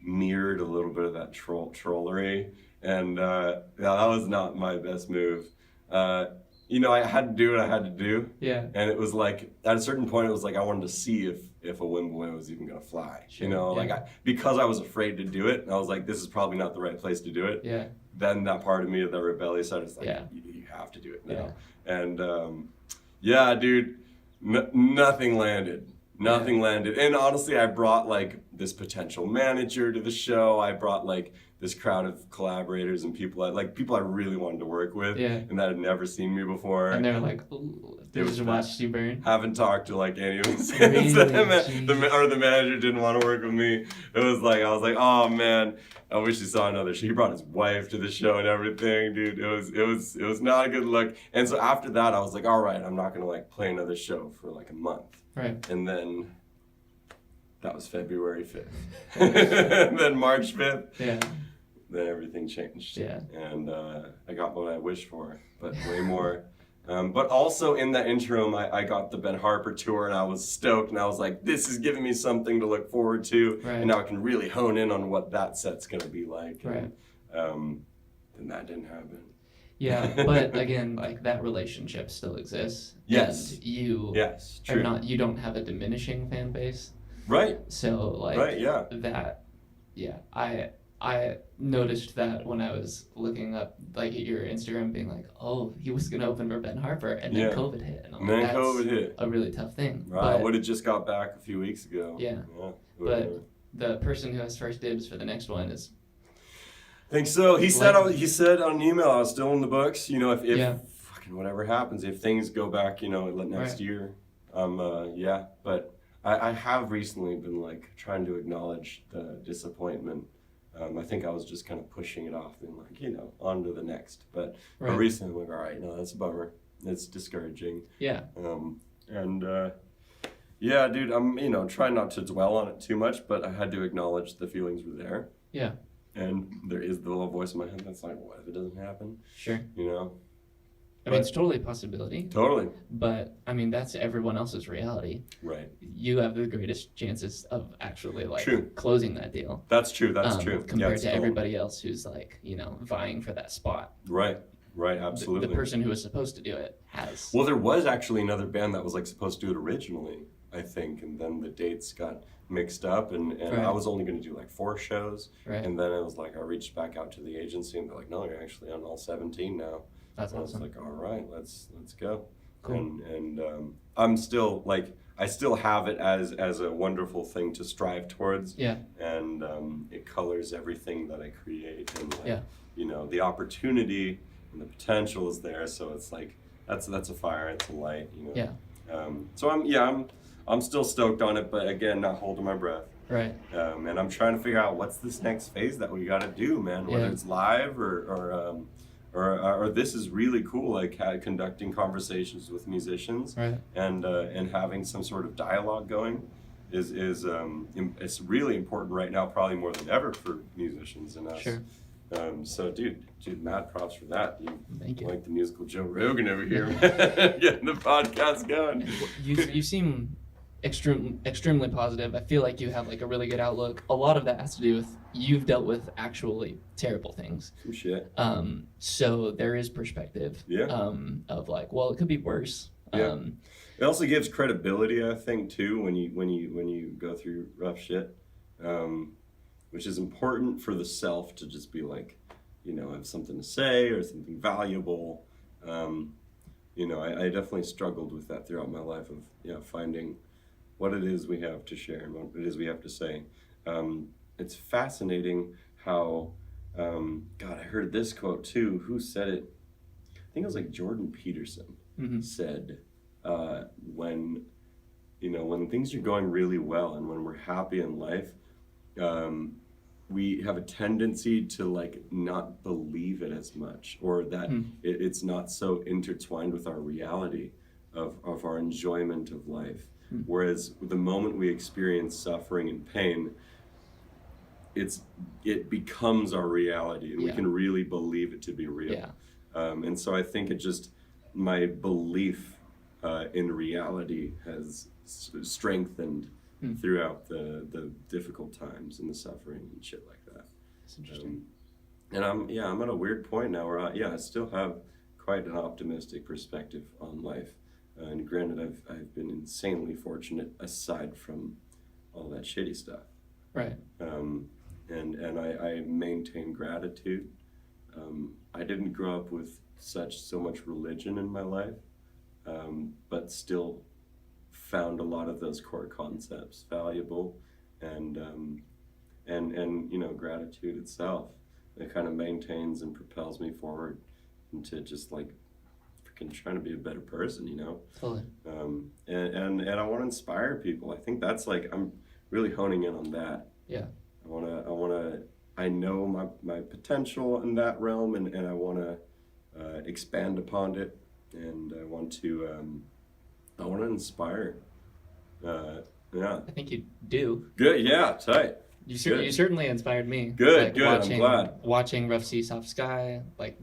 mirrored a little bit of that trollery, and that was not my best move. You know, I had to do what I had to do. And it was like, at a certain point, it was like I wanted to see if a Wimble was even gonna fly. You know, like because I was afraid to do it, and I was like, this is probably not the right place to do it. Then that part of me, the rebellious side, is like, you have to do it now. And yeah, dude. Nothing landed. And honestly, I brought like this potential manager to the show. I brought like this crowd of collaborators and people I really wanted to work with, and that had never seen me before. And they're like, they just watched you burn. Haven't talked to like any of them since. The manager didn't want to work with me. It was like, I was like, oh man, I wish he saw another show. He brought his wife to the show and everything, dude. It was not a good look. And so after that, I was like, all right, I'm not gonna like play another show for like a month. And then that was February 5th. And then March 5th. Then everything changed. And I got what I wished for, but way more. But also in that interim, I got the Ben Harper tour, and I was stoked, and I was like, this is giving me something to look forward to, and now I can really hone in on what that set's going to be like. And then that didn't happen. But again, like that relationship still exists. And you are not, you don't have a diminishing fan base. So like I noticed that when I was looking up like at your Instagram, being like, oh, he was gonna open for Ben Harper, and then COVID hit, and COVID hit. A really tough thing. I would have just got back a few weeks ago. But the person who has first dibs for the next one is. I think so. He said on an email I was still in the books. You know, if fucking whatever happens, if things go back, you know, next year, But I have recently been like trying to acknowledge the disappointment. I think I was just kind of pushing it off, being like, you know, on to the next. But recently, I'm like, all right, no, that's a bummer. It's discouraging. Dude, I'm, you know, trying not to dwell on it too much, but I had to acknowledge the feelings were there. And there is the little voice in my head that's like, what if it doesn't happen? You know? I mean, it's totally a possibility. Totally. But, I mean, that's everyone else's reality. You have the greatest chances of actually, like, closing that deal. That's true. That's true. Compared to everybody else who's, like, you know, vying for that spot. Right, absolutely. The person who was supposed to do it has. Well, there was actually another band that was like supposed to do it originally, I think, and then the dates got mixed up, and I was only going to do like 4 shows, and then it was like I reached back out to the agency, and they're like, no, you're actually on all 17 now. That's awesome. I was like, all right, let's go. Cool. And I'm still like, I still have it as a wonderful thing to strive towards. Yeah. And it colors everything that I create, and like, yeah. The opportunity and the potential is there. So it's like that's a fire, it's a light. Yeah. So I'm still stoked on it, but again, not holding my breath. Right. And I'm trying to figure out what's this next phase that we got to do, man. Whether it's live or this is really cool, like conducting conversations with musicians, right. and having some sort of dialogue going is it's really important right now, probably more than ever for musicians and us. Sure. So dude, mad props for that. Thank you. Like the musical Joe Rogan over here, getting the podcast going. You seem extremely positive. I feel like you have like a really good outlook. A lot of that has to do with you've dealt with actually terrible things. Some shit. So there is perspective. Yeah. Of like, well, it could be worse. Yeah. It also gives credibility, I think, too, when you go through rough shit, which is important for the self to just be like, have something to say or something valuable. I definitely struggled with that throughout my life of finding what it is we have to share and what it is we have to say. It's fascinating how, God, I heard this quote too. Who said it? I think it was like Jordan Peterson said, when things are going really well and when we're happy in life, we have a tendency to like not believe it as much, or that it's not so intertwined with our reality of our enjoyment of life. Whereas the moment we experience suffering and pain, it becomes our reality, and we can really believe it to be real. Yeah. And so I think my belief in reality has strengthened throughout the difficult times and the suffering and shit like that. That's interesting. And I'm at a weird point now where I still have quite an optimistic perspective on life. And granted, I've been insanely fortunate aside from all that shitty stuff. Right. And I maintain gratitude. I didn't grow up with so much religion in my life, but still found a lot of those core concepts valuable, and gratitude itself. It kind of maintains and propels me forward into just like freaking trying to be a better person, Totally. And I want to inspire people. I think that's like, I'm really honing in on that. Yeah. I know my potential in that realm, and I want to expand upon it, and I want to inspire. Yeah. I think you do. Good. Yeah. Tight. You certainly inspired me. Good. Good. I'm glad. Watching Rough Sea, Soft Sky, like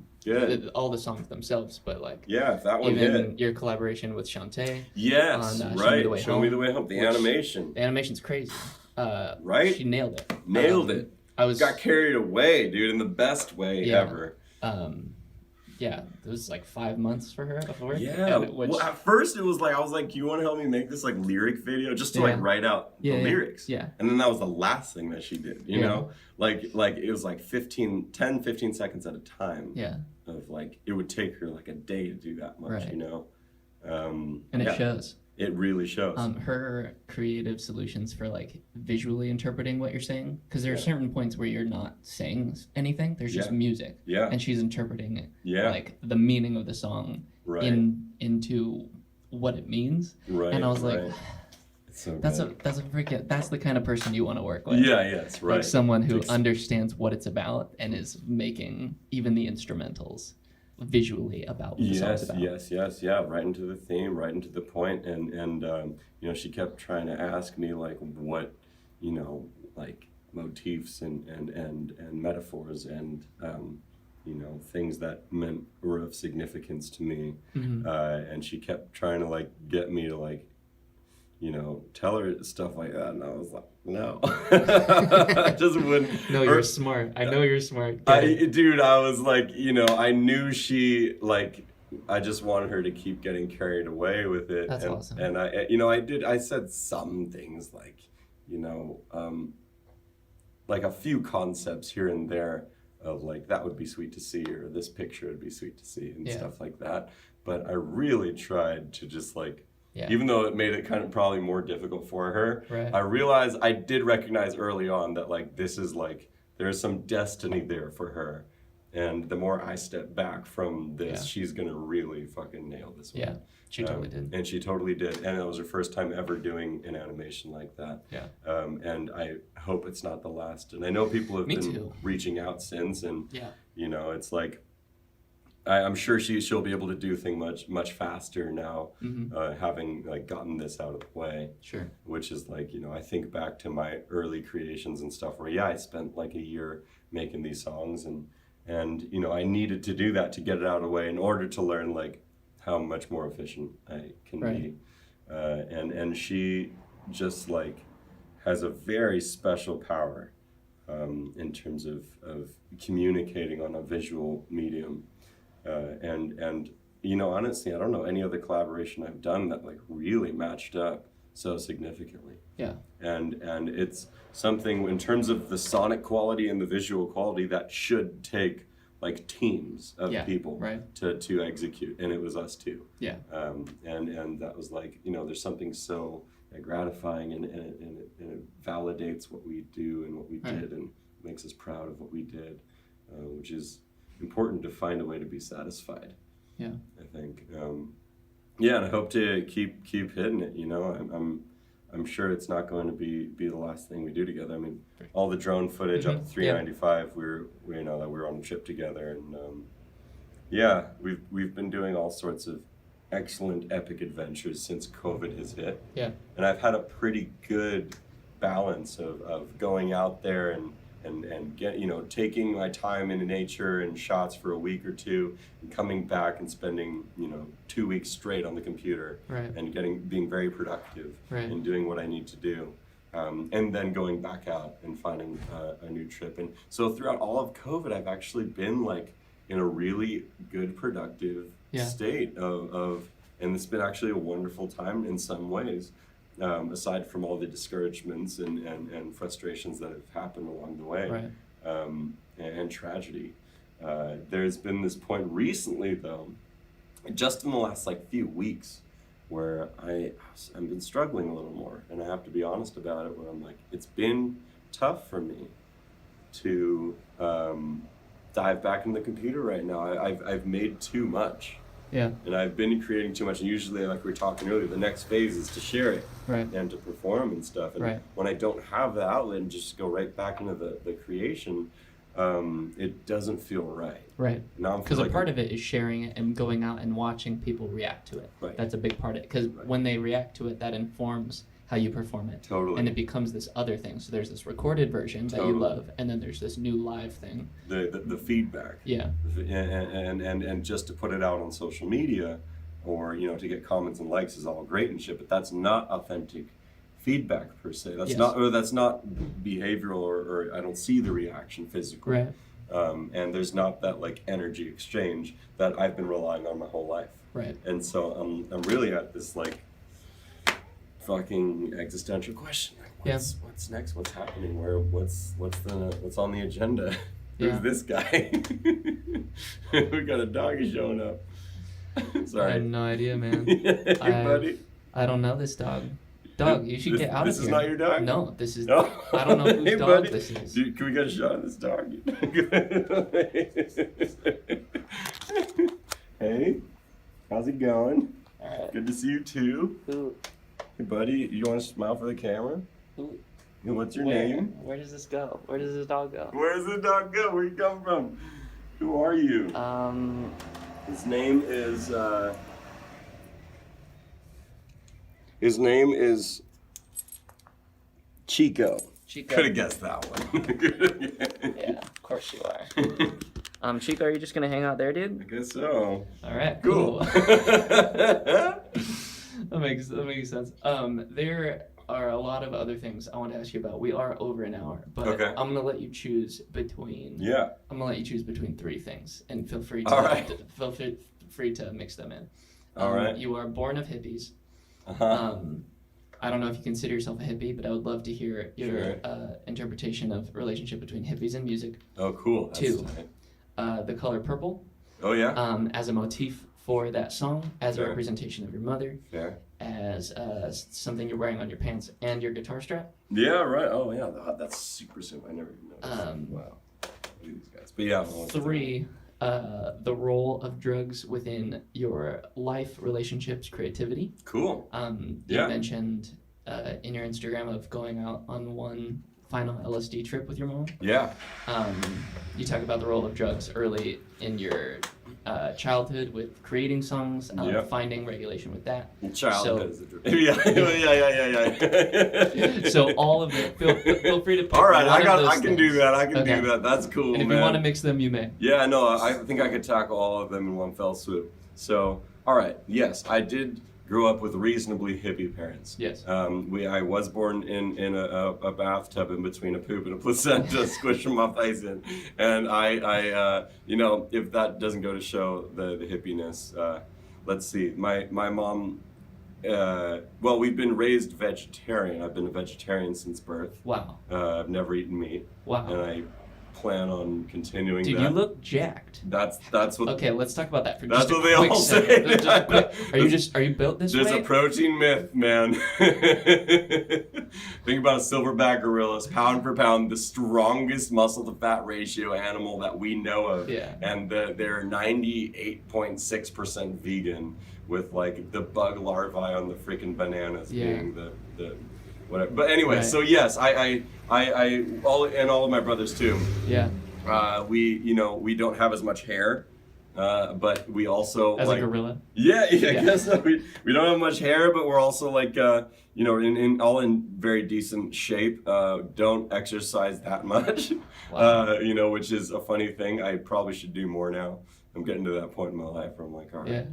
all the songs themselves, but like if that one even hit. your collaboration with Shantae. Yes. On, right. Show Me the Way Home. The animation. The animation's crazy. Right. She nailed it. Nailed it. Got carried away, dude, in the best way ever. Yeah, it was like 5 months for her of work. Yeah. Well, at first it was like, I was like, you want to help me make this like lyric video just to like write out the lyrics? Yeah. And then that was the last thing that she did, you know? Like it was like 15 seconds at a time. Yeah. Of like, it would take her like a day to do that much, you know? And it shows. It really shows. Her creative solutions for like visually interpreting what you're saying, because there are certain points where you're not saying anything. There's just music. Yeah. And she's interpreting it. Yeah. Like the meaning of the song into what it means. Right. And I was like, so that's the kind of person you want to work with. Yeah. Yes. Right. Like someone who understands what it's about and is making even the instrumentals visually about what the song's about. Yes, right into the theme, right into the point, and she kept trying to ask me like what, like motifs and metaphors and things that were of significance to me, and she kept trying to like get me to like, tell her stuff like that. And I was like, no. I just wouldn't. No, you're smart. I know you're smart. Dude, I was like, I knew she, like, I just wanted her to keep getting carried away with it. That's awesome. And I said some things like, like a few concepts here and there of like, that would be sweet to see, or this picture would be sweet to see, and stuff like that. But I really tried to just like, even though it made it kind of probably more difficult for her, I did recognize early on that like, this is like, there's some destiny there for her. And the more I step back from this, she's going to really fucking nail this one. Yeah, she totally did. And she totally did. And it was her first time ever doing an animation like that. Yeah. And I hope it's not the last. And I know people have been reaching out since. And, it's like, I'm sure she'll be able to do things much faster now, having like gotten this out of the way. Sure. Which is like, I think back to my early creations and stuff where, I spent like a year making these songs, and I needed to do that to get it out of the way in order to learn like how much more efficient I can be. And she just like has a very special power in terms of communicating on a visual medium. And honestly, I don't know any other collaboration I've done that like really matched up so significantly. Yeah. And it's something in terms of the sonic quality and the visual quality that should take like teams of people to execute, and it was us two. Yeah. And that was like, there's something so gratifying, and it validates what we do and what we did, and makes us proud of what we did, which is important to find a way to be satisfied. Yeah. I think. And I hope to keep hitting it. I'm sure it's not going to be the last thing we do together. I mean, all the drone footage up to 395, we were on a trip together, and we've been doing all sorts of excellent epic adventures since COVID has hit. Yeah. And I've had a pretty good balance of going out there and get, taking my time in nature and shots for a week or two, and coming back and spending, 2 weeks straight on the computer, and being very productive and doing what I need to do. And then going back out and finding a new trip. And so throughout all of COVID, I've actually been like in a really good, productive state of, and it's been actually a wonderful time in some ways. Aside from all the discouragements and frustrations that have happened along the way, and tragedy. There's been this point recently, though, just in the last like few weeks, where I've been struggling a little more, and I have to be honest about it, where I'm like, it's been tough for me to dive back in the computer right now. I've made too much. Yeah. And I've been creating too much, and usually, like we were talking earlier, the next phase is to share it and to perform and stuff. And when I don't have the outlet and just go right back into the creation, it doesn't feel right. Right. Because a part of it is sharing it and going out and watching people react to it. Right. That's a big part of it. Because when they react to it, that informs how you perform it. Totally. And it becomes this other thing. So there's this recorded version that you love, and then there's this new live thing. The feedback. Yeah. And just to put it out on social media, or to get comments and likes is all great and shit, but that's not authentic feedback per se. That's not behavioral, or I don't see the reaction physically. Right. And there's not that like energy exchange that I've been relying on my whole life. Right. And so I'm really at this like fucking existential question. Like, what's next? What's happening? What's on the agenda? Who's this guy? We got a doggy showing up. Sorry. I have no idea, man. Hey, buddy. I don't know this dog. Dog, you should get out of here. This is not your dog? No, this is... No. I don't know whose dog buddy. This is. Dude, can we get a shot of this dog? Hey, how's it going? All right. Good to see you too. Ooh. Hey, buddy, you want to smile for the camera? Ooh. What's your name? Where does this go? Where does this dog go? Where does the dog go? Where you come from? Who are you? His name is Chico. Chico. Could have guessed that one. Yeah, of course you are. Chico, are you just gonna hang out there, dude? I guess so. All right, Cool. That makes sense. There are a lot of other things I want to ask you about. We are over an hour, but Okay. I'm gonna let you choose between. Yeah. I'm gonna let you choose between 3 things, and feel free All right. to free to mix them in. All right. You are born of hippies. Uh-huh. I don't know if you consider yourself a hippie, but I would love to hear your interpretation of relationship between hippies and music. Oh, cool. That's 2, tight. the color purple. Oh, yeah? As a motif for that song, as Fair. a representation of your mother, Fair. as something you're wearing on your pants, and your guitar strap. Yeah, right. Oh, yeah. That's super simple. I never even noticed. Wow. Look at these guys. But yeah. 3, the role of drugs within your life, relationships, creativity. Cool. You mentioned in your Instagram of going out on one final LSD trip with your mom. Yeah. You talk about the role of drugs early in your childhood with creating songs, finding regulation with that. Childhood is a drug. Yeah. So all of it. Feel free to pick. All right, one I of those can things. do that. I can do that. That's cool, And if man. you want to mix them, you may. Yeah, no, I think I could tackle all of them in one fell swoop. So, all right, yes, I did grow up with reasonably hippie parents. Yes. I was born in a bathtub in between a poop and a placenta, squishing my face in, and I if that doesn't go to show the hippiness, let's see, my mom. Well, we've been raised vegetarian. I've been a vegetarian since birth. Wow. I've never eaten meat. Wow. And I plan on continuing Dude, that. you look jacked. That's what. Okay, let's talk about that for That's just a what they quick all second. say. Just quick. Are you built this There's way? a protein myth, man. Think about a silverback gorilla, pound for pound, the strongest muscle to fat ratio animal that we know of. Yeah. And they're 98.6% vegan, with like the bug larvae on the freaking bananas being the whatever. But anyway, Right. so yes, I all of my brothers too. Yeah. We don't have as much hair, but we also As a gorilla. Yeah, I guess so. We don't have much hair, but we're also like in very decent shape. Don't exercise that much, Wow. which is a funny thing. I probably should do more now. I'm getting to that point in my life where I'm like, all right,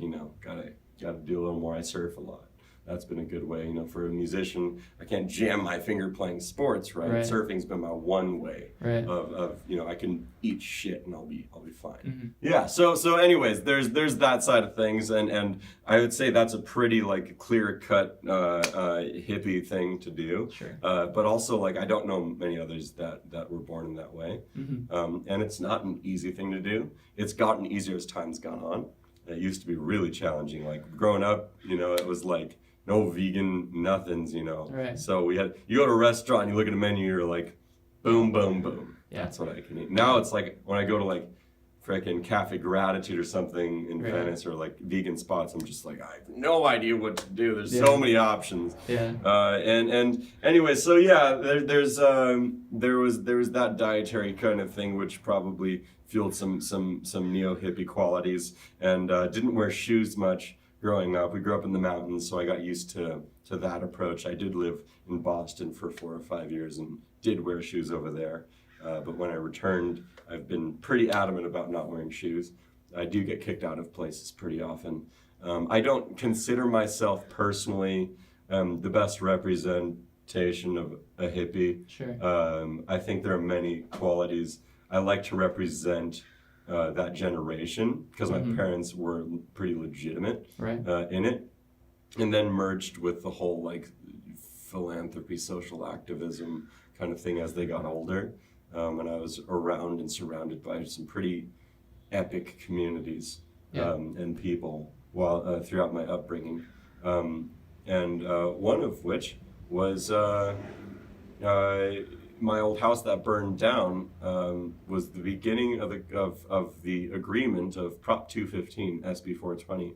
gotta do a little more. I surf a lot. That's been a good way, for a musician. I can't jam my finger playing sports, right? Surfing's been my one way of I can eat shit and I'll be fine. Mm-hmm. Yeah. So anyways, there's that side of things, and I would say that's a pretty like clear cut hippie thing to do. Sure. But also like I don't know many others that were born in that way, and it's not an easy thing to do. It's gotten easier as time's gone on. It used to be really challenging. Like growing up, it was like no vegan nothings, Right. So you go to a restaurant and you look at a menu, you're like, boom, boom, boom. Yeah. That's what I can eat. Now it's like when I go to like frickin' Cafe Gratitude or something in Venice or like vegan spots, I'm just like, I have no idea what to do. There's so many options. Yeah. And anyway, so yeah, there was that dietary kind of thing which probably fueled some neo hippie qualities, and didn't wear shoes much growing up. We grew up in the mountains, so I got used to that approach. I did live in Boston for 4 or 5 years and did wear shoes over there. But when I returned, I've been pretty adamant about not wearing shoes. I do get kicked out of places pretty often. I don't consider myself personally the best representation of a hippie. Sure. I think there are many qualities. I like to represent that generation because my parents were pretty legitimate in it, and then merged with the whole like philanthropy, social activism kind of thing as they got older. And I was around and surrounded by some pretty epic communities and people throughout my upbringing, and one of which was my old house that burned down was the beginning of the agreement of Prop 215 SB 420,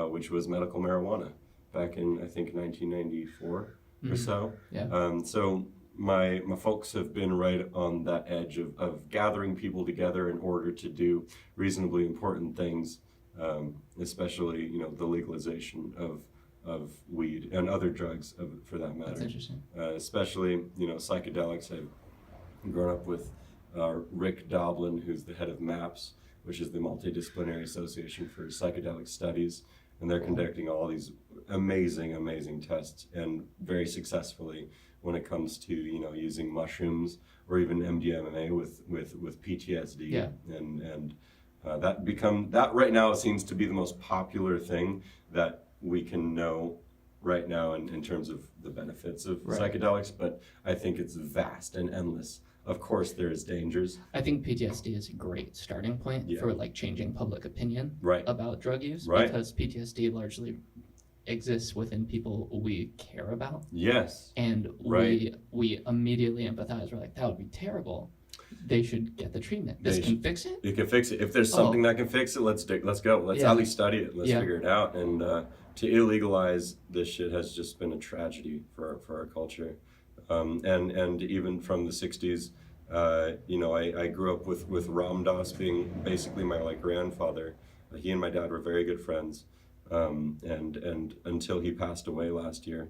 which was medical marijuana back in I think 1994 or so. Yeah. So my folks have been right on that edge of gathering people together in order to do reasonably important things, especially the legalization of weed and other drugs for that matter. That's interesting. Especially psychedelics. I've grown up with Rick Doblin, who's the head of MAPS, which is the Multidisciplinary Association for Psychedelic Studies, and they're conducting all these amazing tests, and very successfully when it comes to using mushrooms or even MDMA with PTSD. Yeah. And that right now seems to be the most popular thing that we can know right now in terms of the benefits of psychedelics, but I think it's vast and endless. Of course, there's dangers. I think PTSD is a great starting point for like changing public opinion about drug use, because PTSD largely exists within people we care about. Yes. And we immediately empathize. We're like, that would be terrible. They should get the treatment. This can fix it? It can fix it. If there's something that can fix it, let's go. Let's at least study it. Let's figure it out. And to illegalize this shit has just been a tragedy for our culture. And even from the 60s, I grew up with Ram Dass being basically my like grandfather. He and my dad were very good friends. And until he passed away last year,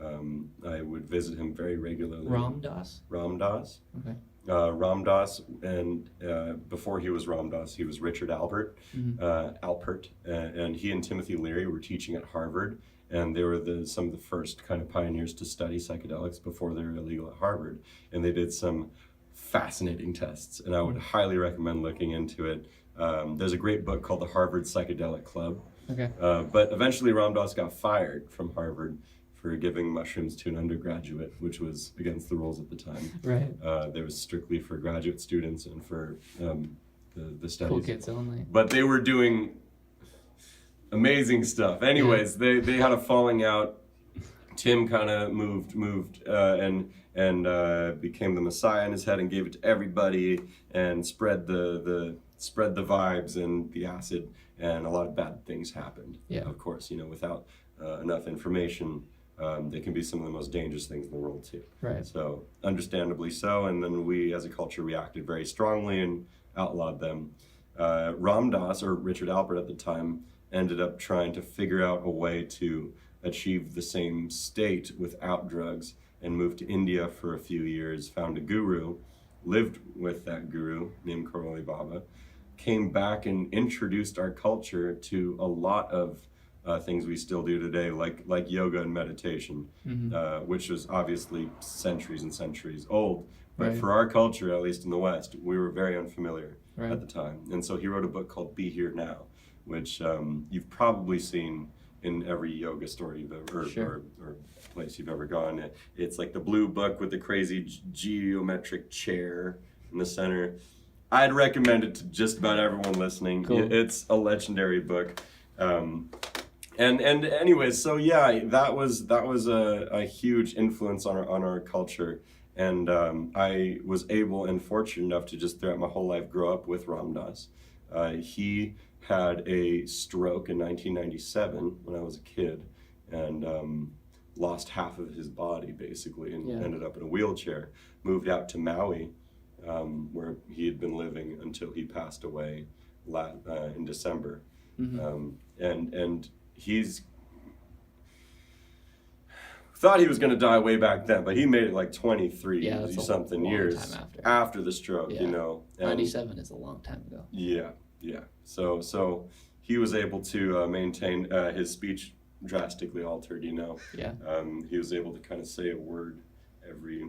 I would visit him very regularly. Ram Dass? Ram Dass. Okay. Ram Dass, and before he was Ram Dass, he was Richard Alpert, and he and Timothy Leary were teaching at Harvard, and they were some of the first kind of pioneers to study psychedelics before they were illegal at Harvard, and they did some fascinating tests, and I would highly recommend looking into it. There's a great book called The Harvard Psychedelic Club. Okay. But eventually Ram Dass got fired from Harvard for giving mushrooms to an undergraduate, which was against the rules at the time. Right. There was strictly for graduate students and for the studies. Cool kids only. But they were doing amazing stuff. Anyways, they had a falling out. Tim kind of moved and became the Messiah in his head and gave it to everybody and spread the vibes and the acid, and a lot of bad things happened. Yeah. Of course, without enough information, they can be some of the most dangerous things in the world too. Right. So understandably so, and then we as a culture reacted very strongly and outlawed them. Ram Dass, or Richard Alpert at the time, ended up trying to figure out a way to achieve the same state without drugs, and moved to India for a few years, found a guru, lived with that guru named Karoli Baba, came back and introduced our culture to a lot of things we still do today, like yoga and meditation, which was obviously centuries and centuries old. But for our culture, at least in the West, we were very unfamiliar at the time. And so he wrote a book called Be Here Now, which you've probably seen in every yoga story you've ever, or place you've ever gone. It's like the blue book with the crazy geometric chair in the center. I'd recommend it to just about everyone listening. Cool. It's a legendary book. And anyways, so yeah, that was a huge influence on our culture. And I was able and fortunate enough to just throughout my whole life grow up with Ram Dass. He had a stroke in 1997 when I was a kid, and lost half of his body basically, and ended up in a wheelchair. Moved out to Maui, where he had been living until he passed away in December. And he's thought he was going to die way back then, but he made it like 23 something years after the stroke. And 97 is a long time ago. Yeah. So he was able to maintain his speech drastically altered. He was able to kind of say a word every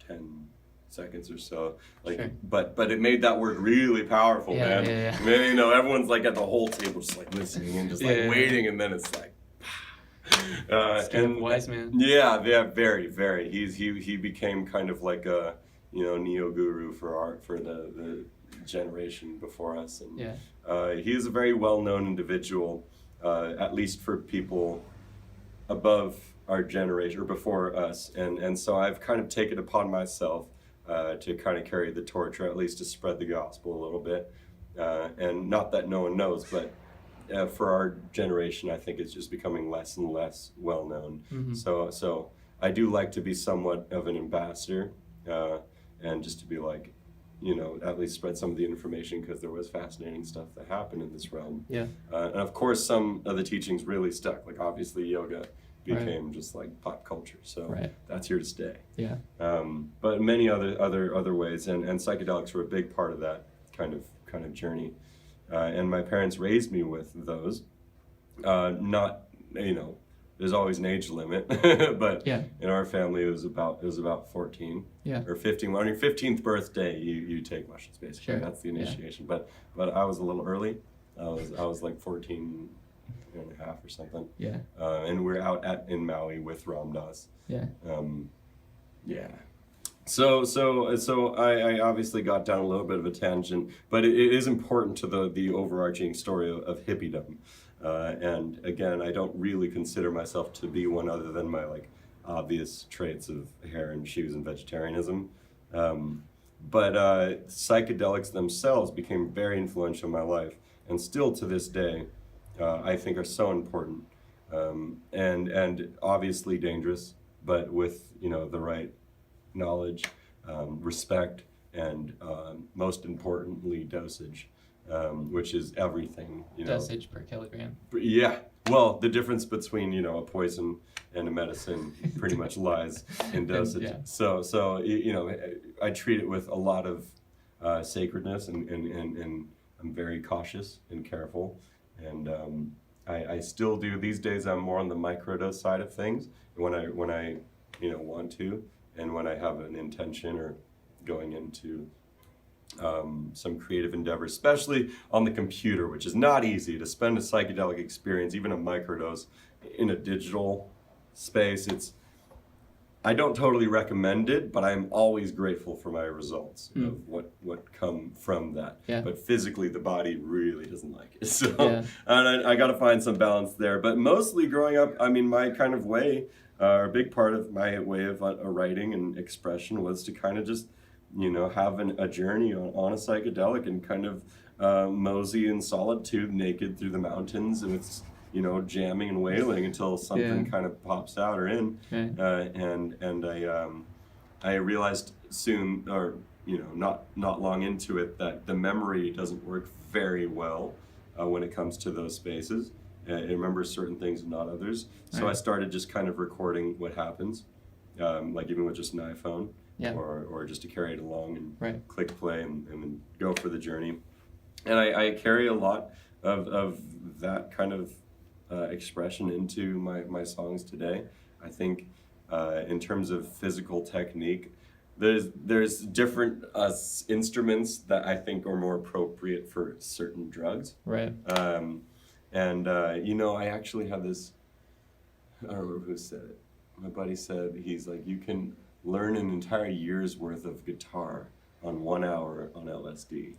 10 seconds or so, but it made that word really powerful, man. And then, everyone's like at the whole table just like listening and just waiting, and then it's like and wise man. Yeah, very, very. He became kind of like a neo guru for the generation before us, and he is a very well-known individual, at least for people above our generation or before us, and so I've kind of taken upon myself to kind of carry the torch, or at least to spread the gospel a little bit, and not that no one knows, but for our generation, I think it's just becoming less and less well known. So I do like to be somewhat of an ambassador, and just to be like, at least spread some of the information, because there was fascinating stuff that happened in this realm. And of course, some of the teachings really stuck. Like obviously, yoga became just like pop culture, so that's here to stay. But many other ways, and psychedelics were a big part of that kind of journey. and my parents raised me with those. Not, there's always an age limit, but in our family it was about 14 or 15. On your 15th birthday, you take mushrooms, basically. That's the initiation. But I was a little early. I was like 14 and a half or something. And we're out in Maui with Ram Dass. So I obviously got down a little bit of a tangent, but it is important to the overarching story of hippiedom. And again, I don't really consider myself to be one other than my like obvious traits of hair and shoes and vegetarianism. But psychedelics themselves became very influential in my life, and still to this day, I think are so important, and obviously dangerous, but with the right knowledge, respect, and most importantly, dosage. Which is everything, Dosage per kilogram. Yeah. Well, the difference between, a poison and a medicine pretty much lies in dosage. So I treat it with a lot of sacredness, and I'm very cautious and careful. And I still do. These days, I'm more on the microdose side of things when I want to, and when I have an intention or going into some creative endeavor, especially on the computer, which is not easy to spend a psychedelic experience, even a microdose, in a digital space. I don't totally recommend it, but I'm always grateful for my results of what come from that. But physically, the body really doesn't like it. So and I got to find some balance there. But mostly growing up, I mean, my kind of way, a big part of my way of writing and expression was to kind of just have a journey on a psychedelic and kind of mosey in solitude, naked through the mountains, and it's jamming and wailing until something kind of pops out or in. And I realized soon, or not long into it, that the memory doesn't work very well when it comes to those spaces. It remembers certain things and not others. So I started just kind of recording what happens, like even with just an iPhone. Or just to carry it along and click play and then go for the journey. And I carry a lot of that kind of expression into my songs today. I think in terms of physical technique, there's different instruments that I think are more appropriate for certain drugs. I actually have this, I don't remember who said it. My buddy said, he's like, you can learn an entire year's worth of guitar on 1 hour on LSD,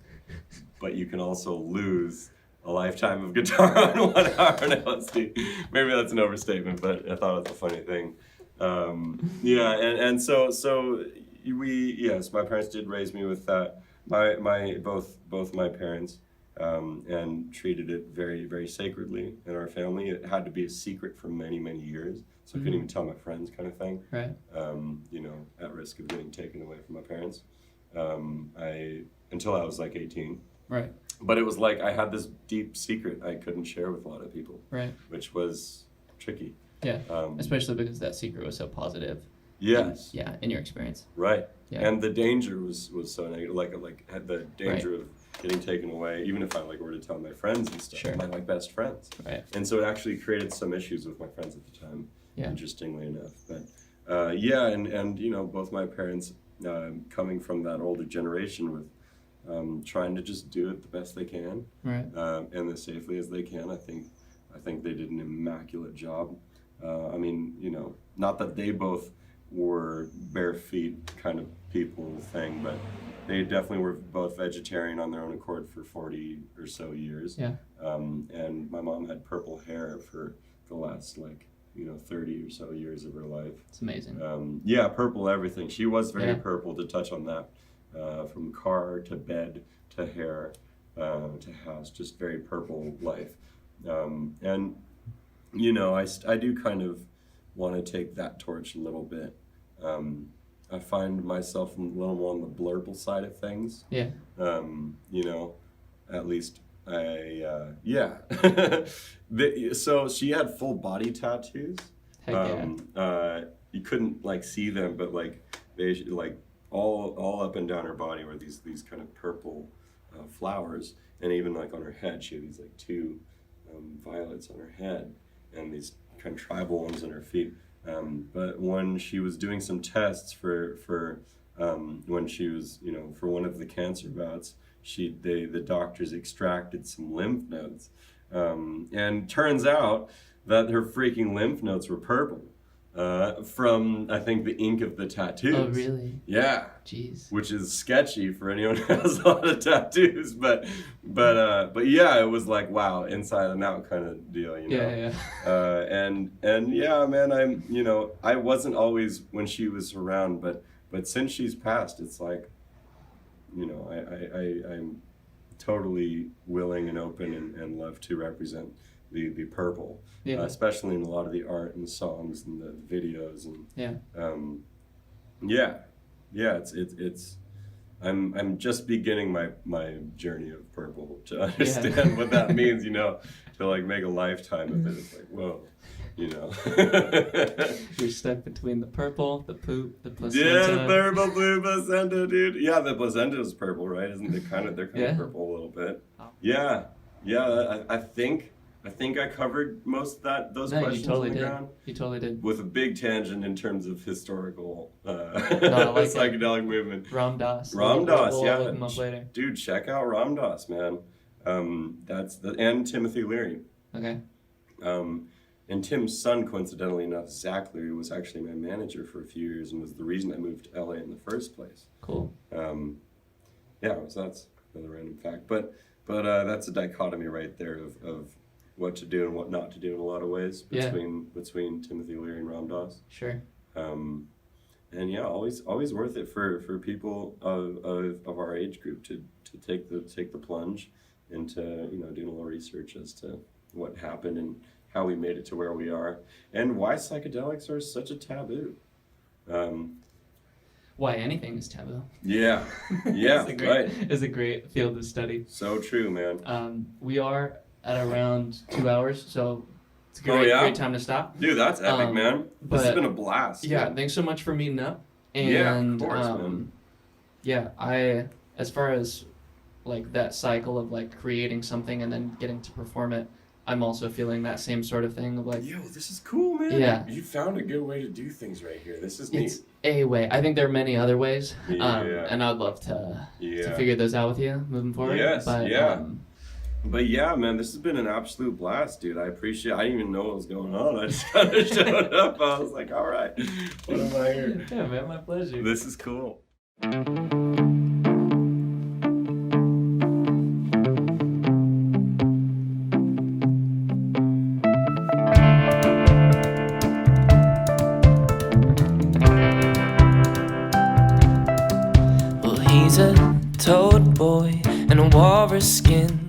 but you can also lose a lifetime of guitar on 1 hour on LSD. Maybe that's an overstatement, but I thought it was a funny thing. So my parents did raise me with that. Both my parents, and treated it very, very sacredly in our family. It had to be a secret for many, many years. So I couldn't even tell my friends, kind of thing. At risk of getting taken away from my parents. Until I was like 18. But it was like I had this deep secret I couldn't share with a lot of people. Which was tricky. Especially because that secret was so positive. Yes. In your experience. And the danger was so negative. Like had the danger of getting taken away, even if I were to tell my friends and stuff, my best friends. And so it actually created some issues with my friends at the time. Interestingly enough, but both my parents coming from that older generation with trying to just do it the best they can, and as safely as they can. I think they did an immaculate job. Not that they both were bare feet kind of people thing, but they definitely were both vegetarian on their own accord for 40 or so years. And my mom had purple hair for the last 30 or so years of her life. It's amazing. Purple everything. She was very purple, to touch on that. From car to bed to hair to house, just very purple life. I do kind of want to take that torch a little bit. I find myself a little more on the blurple side of things. At least so she had full body tattoos. You couldn't see them, but they all up and down her body were these kind of purple flowers, and even like on her head, she had these like two violets on her head, and these kind of tribal ones on her feet. But when she was doing some tests for when she was, for one of the cancer bouts, the doctors extracted some lymph nodes, and turns out that her freaking lymph nodes were purple. From, I think, the ink of the tattoos. Oh, really? Yeah. Jeez. Which is sketchy for anyone who has a lot of tattoos, but yeah, it was like, wow, inside and out kind of deal, Yeah. And yeah, man, I wasn't always when she was around, but since she's passed, it's like, I'm totally willing and open and love to represent the purple, especially in a lot of the art and the songs and the videos and it's I'm just beginning my journey of purple to understand what that means, to like make a lifetime of it. It's like, whoa, You're stuck between the purple, the poop, the placenta. Yeah, the purple, blue placenta, dude. Yeah, the placenta is purple, right? Isn't they're kind of purple a little bit. Yeah. I think I covered most of those questions on the ground. You totally did. With a big tangent in terms of historical psychedelic movement. Ram Dass. Ram Dass, we'll look him up later. Dude, check out Ram Dass, man. And Timothy Leary. Okay. And Tim's son, coincidentally enough, Zach Leary, was actually my manager for a few years and was the reason I moved to LA in the first place. Cool. So that's another random fact. But that's a dichotomy right there of what to do and what not to do in a lot of ways between Timothy Leary and Ram Dass. Sure. And yeah, always worth it for people of our age group to take the plunge into doing a little research as to what happened and how we made it to where we are and why psychedelics are such a taboo. Why anything is taboo. Yeah, It's a great field of study. So true, man. We are at around 2 hours, so it's a great time to stop. Dude, that's epic, man. This has been a blast. Yeah, thanks so much for meeting up. And, yeah, of course, man. Yeah, as far as like that cycle of like creating something and then getting to perform it, I'm also feeling that same sort of thing of like, yo, this is cool, man. Yeah. You found a good way to do things right here. This is neat. It's a way. I think there are many other ways. Yeah. And I'd love to figure those out with you moving forward. Yes, but, but yeah, man, this has been an absolute blast, dude. I didn't even know what was going on. I just kind of showed up. I was like, all right, what am I here? Yeah, man, my pleasure. This is cool. Well, he's a toad boy and a walrus skin.